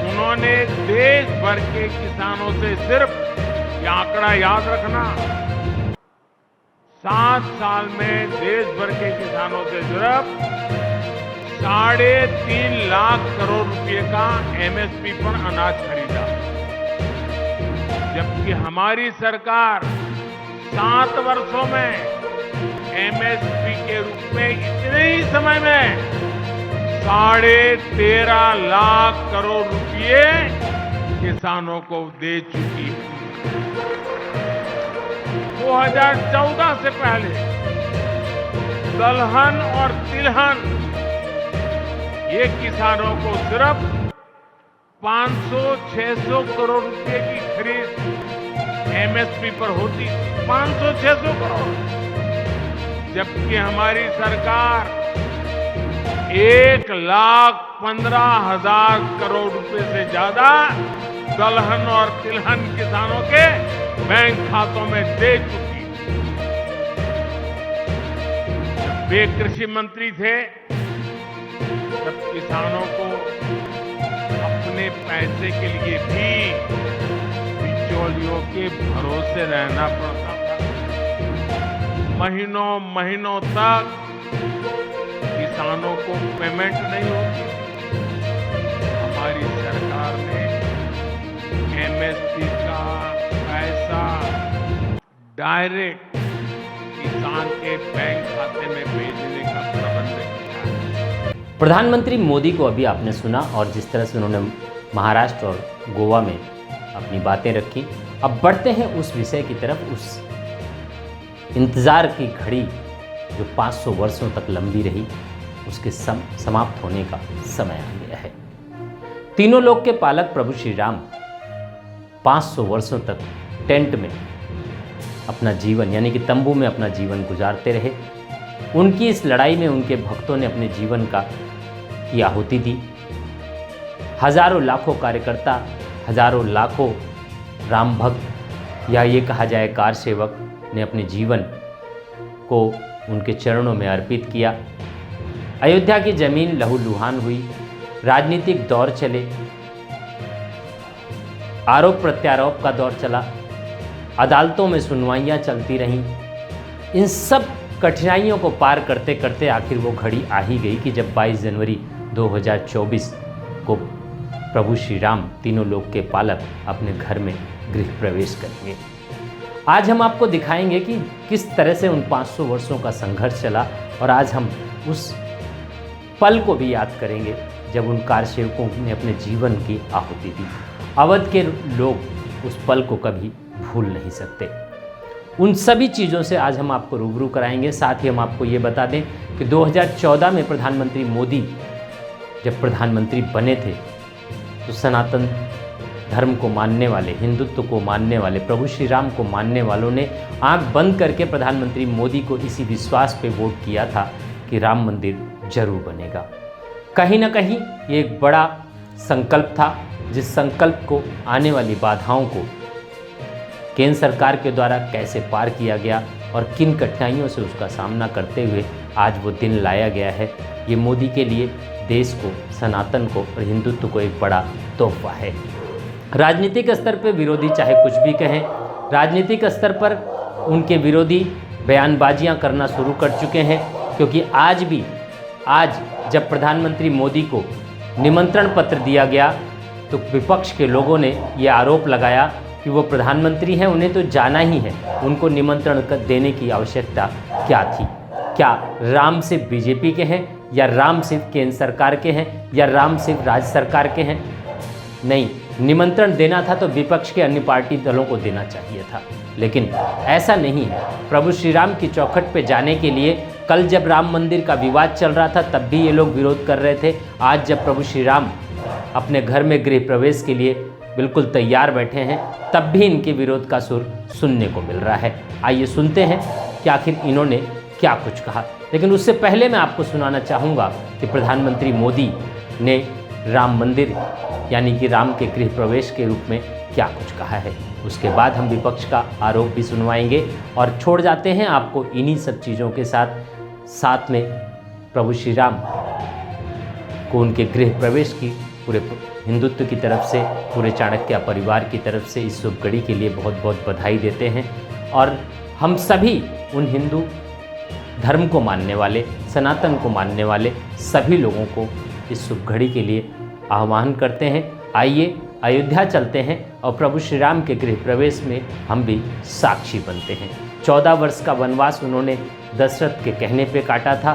उन्होंने देश भर के किसानों से सिर्फ ये आंकड़ा याद रखना, 7 साल में देश भर के किसानों से सिर्फ 3.5 लाख करोड़ रुपए का एमएसपी पर अनाज खरीदा, जबकि हमारी सरकार 7 वर्षों में एमएसपी के रूप में इतने ही समय में 13.5 लाख करोड़ रुपए किसानों को दे चुकी है। 2014 से पहले दलहन और तिलहन ये किसानों को सिर्फ 500-600 करोड़ रुपए की खरीद एमएसपी पर होती थी, 500-600 करोड़, जबकि हमारी सरकार 1,15,000 करोड़ रुपए से ज्यादा दलहन और तिलहन किसानों के बैंक खातों में दे चुकी। जब वे कृषि मंत्री थे तब किसानों को अपने पैसे के लिए भी बिचौलियों के भरोसे रहना पड़ता था। महीनों महीनों तक किसानों को पेमेंट नहीं होती। हमारी सरकार ने एमएसपी का पैसा डायरेक्ट किसान के बैंक खाते में भेजने का प्रबंध किया है। प्रधानमंत्री मोदी को अभी आपने सुना और जिस तरह से उन्होंने महाराष्ट्र और गोवा में अपनी बातें रखी। अब बढ़ते हैं उस विषय की तरफ, उस इंतजार की घड़ी जो 500 वर्षों तक लंबी रही, उसके समाप्त होने का समय आ गया है। तीनों लोक के पालक प्रभु श्री राम 500 वर्षों तक टेंट में अपना जीवन यानी कि तंबू में अपना जीवन गुजारते रहे। उनकी इस लड़ाई में उनके भक्तों ने अपने जीवन की आहुति दी। हजारों लाखों कार्यकर्ता, हजारों लाखों राम भक्त या ये कहा जाए कार सेवक ने अपने जीवन को उनके चरणों में अर्पित किया। अयोध्या की जमीन लहूलुहान हुई, राजनीतिक दौर चले, आरोप प्रत्यारोप का दौर चला, अदालतों में सुनवाइयां चलती रहीं। इन सब कठिनाइयों को पार करते करते आखिर वो घड़ी आ ही गई कि जब 22 जनवरी 2024 को प्रभु श्री राम तीनों लोक के पालक अपने घर में गृह प्रवेश करेंगे। आज हम आपको दिखाएंगे कि किस तरह से उन 500 वर्षों का संघर्ष चला और आज हम उस पल को भी याद करेंगे जब उन कारसेवकों ने अपने जीवन की आहुति दी। अवध के लोग उस पल को कभी भूल नहीं सकते। उन सभी चीज़ों से आज हम आपको रूबरू कराएंगे। साथ ही हम आपको ये बता दें कि 2014 में प्रधानमंत्री मोदी जब प्रधानमंत्री बने थे तो सनातन धर्म को मानने वाले, हिंदुत्व को मानने वाले, प्रभु श्री राम को मानने वालों ने आंख बंद करके प्रधानमंत्री मोदी को इसी विश्वास पे वोट किया था कि राम मंदिर जरूर बनेगा। कहीं ना कहीं ये एक बड़ा संकल्प था, जिस संकल्प को आने वाली बाधाओं को केंद्र सरकार के द्वारा कैसे पार किया गया और किन कठिनाइयों से उसका सामना करते हुए आज वो दिन लाया गया है, ये मोदी के लिए देश को, सनातन को और हिंदुत्व को एक बड़ा तोहफा है। राजनीतिक स्तर पर विरोधी चाहे कुछ भी कहें, राजनीतिक स्तर पर उनके विरोधी बयानबाजियां करना शुरू कर चुके हैं, क्योंकि आज जब प्रधानमंत्री मोदी को निमंत्रण पत्र दिया गया तो विपक्ष के लोगों ने ये आरोप लगाया कि वो प्रधानमंत्री हैं, उन्हें तो जाना ही है, उनको निमंत्रण देने की आवश्यकता क्या थी। क्या राम सिर्फ बीजेपी के हैं, या राम सिर्फ केंद्र सरकार के हैं, या राम सिर्फ राज्य सरकार के हैं? नहीं, निमंत्रण देना था तो विपक्ष के अन्य पार्टी दलों को देना चाहिए था, लेकिन ऐसा नहीं है। प्रभु श्री राम की चौखट पे जाने के लिए कल जब राम मंदिर का विवाद चल रहा था तब भी ये लोग विरोध कर रहे थे। आज जब प्रभु श्री राम अपने घर में गृह प्रवेश के लिए बिल्कुल तैयार बैठे हैं तब भी इनके विरोध का सुर सुनने को मिल रहा है। आइए सुनते हैं कि आखिर इन्होंने क्या कुछ कहा। लेकिन उससे पहले मैं आपको सुनाना चाहूँगा कि प्रधानमंत्री मोदी ने राम मंदिर यानी कि राम के गृह प्रवेश के रूप में क्या कुछ कहा है। उसके बाद हम विपक्ष का आरोप भी सुनवाएंगे और छोड़ जाते हैं आपको इन्हीं सब चीज़ों के साथ में प्रभु श्री राम को उनके गृह प्रवेश की पूरे हिंदुत्व की तरफ से, पूरे चाणक्य परिवार की तरफ से इस शुभ घड़ी के लिए बहुत बहुत बधाई देते हैं। और हम सभी उन हिंदू धर्म को मानने वाले, सनातन को मानने वाले सभी लोगों को इस शुभ घड़ी के लिए आह्वान करते हैं। आइए अयोध्या चलते हैं और प्रभु श्री राम के गृह प्रवेश में हम भी साक्षी बनते हैं। 14 वर्ष का वनवास उन्होंने दशरथ के कहने पे काटा था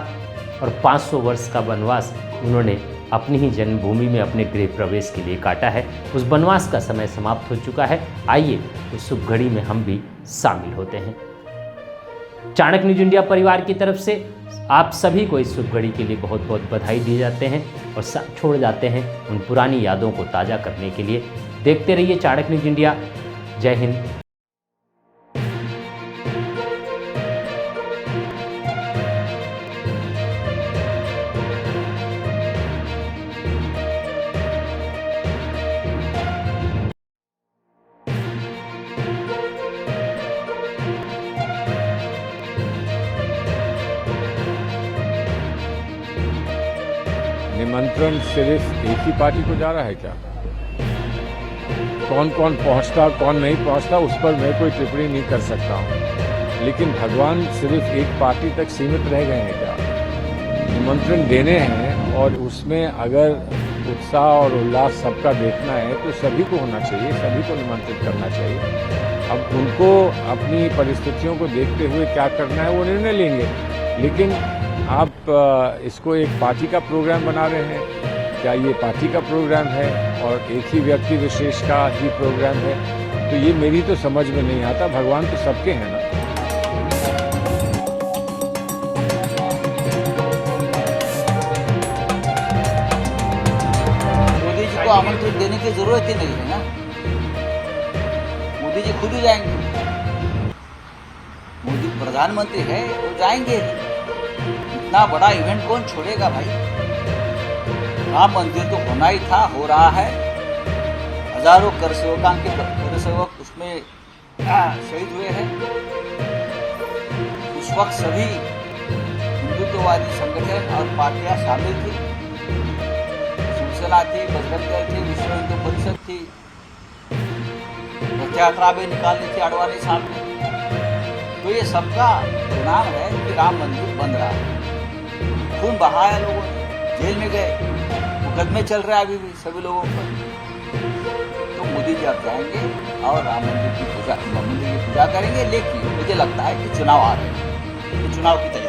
और 500 वर्ष का वनवास उन्होंने अपनी ही जन्मभूमि में अपने गृह प्रवेश के लिए काटा है। उस वनवास का समय समाप्त हो चुका है। आइए उस शुभ घड़ी में हम भी शामिल होते हैं। चाणक्य न्यूज इंडिया परिवार की तरफ से आप सभी को इस शुभ घड़ी के लिए बहुत बहुत बधाई दिए जाते हैं और छोड़ जाते हैं उन पुरानी यादों को ताज़ा करने के लिए। देखते रहिए चाणक्य न्यूज इंडिया। जय हिंद। निमंत्रण सिर्फ एक ही पार्टी को जा रहा है क्या? कौन कौन पहुंचता कौन नहीं पहुंचता उस पर मैं कोई टिप्पणी नहीं कर सकता हूं, लेकिन भगवान सिर्फ एक पार्टी तक सीमित रह गए हैं क्या? निमंत्रण देने हैं और उसमें अगर उत्साह और उल्लास सबका देखना है तो सभी को होना चाहिए, सभी को निमंत्रित करना चाहिए। अब उनको अपनी परिस्थितियों को देखते हुए क्या करना है वो निर्णय लेंगे, लेकिन आप इसको एक पार्टी का प्रोग्राम बना रहे हैं। क्या ये पार्टी का प्रोग्राम है और एक ही व्यक्ति विशेष का ही प्रोग्राम है? तो ये मेरी तो समझ में नहीं आता। भगवान तो सबके हैं ना। मोदी जी को आमंत्रित देने की जरूरत ही नहीं है ना, मोदी जी खुद ही जाएंगे। मोदी प्रधानमंत्री है वो जाएंगे। इतना बड़ा इवेंट कौन छोड़ेगा भाई? राम मंदिर तो होना ही था, हो रहा है। हजारों कर सेवक उसमें शहीद हुए हैं। उस वक्त सभी हिंदुत्ववादी संगठन और पार्टियां शामिल थी। शिवसेना थी, बजरंग दल थी, विश्व हिंदू परिषद थी। रथ यात्रा भी निकालनी थी आडवाणी साहब ने। तो ये सबका परिणाम है कि राम मंदिर बन रहा है। खून बहाया लोगों ने, जेल में गए, मुकदमे चल रहे हैं अभी भी सभी लोगों पर। तो मोदी जी अब जाएंगे और राम मंदिर की पूजा करेंगे, लेकिन मुझे लगता है कि चुनाव आ रहे हैं, चुनाव की तैयारी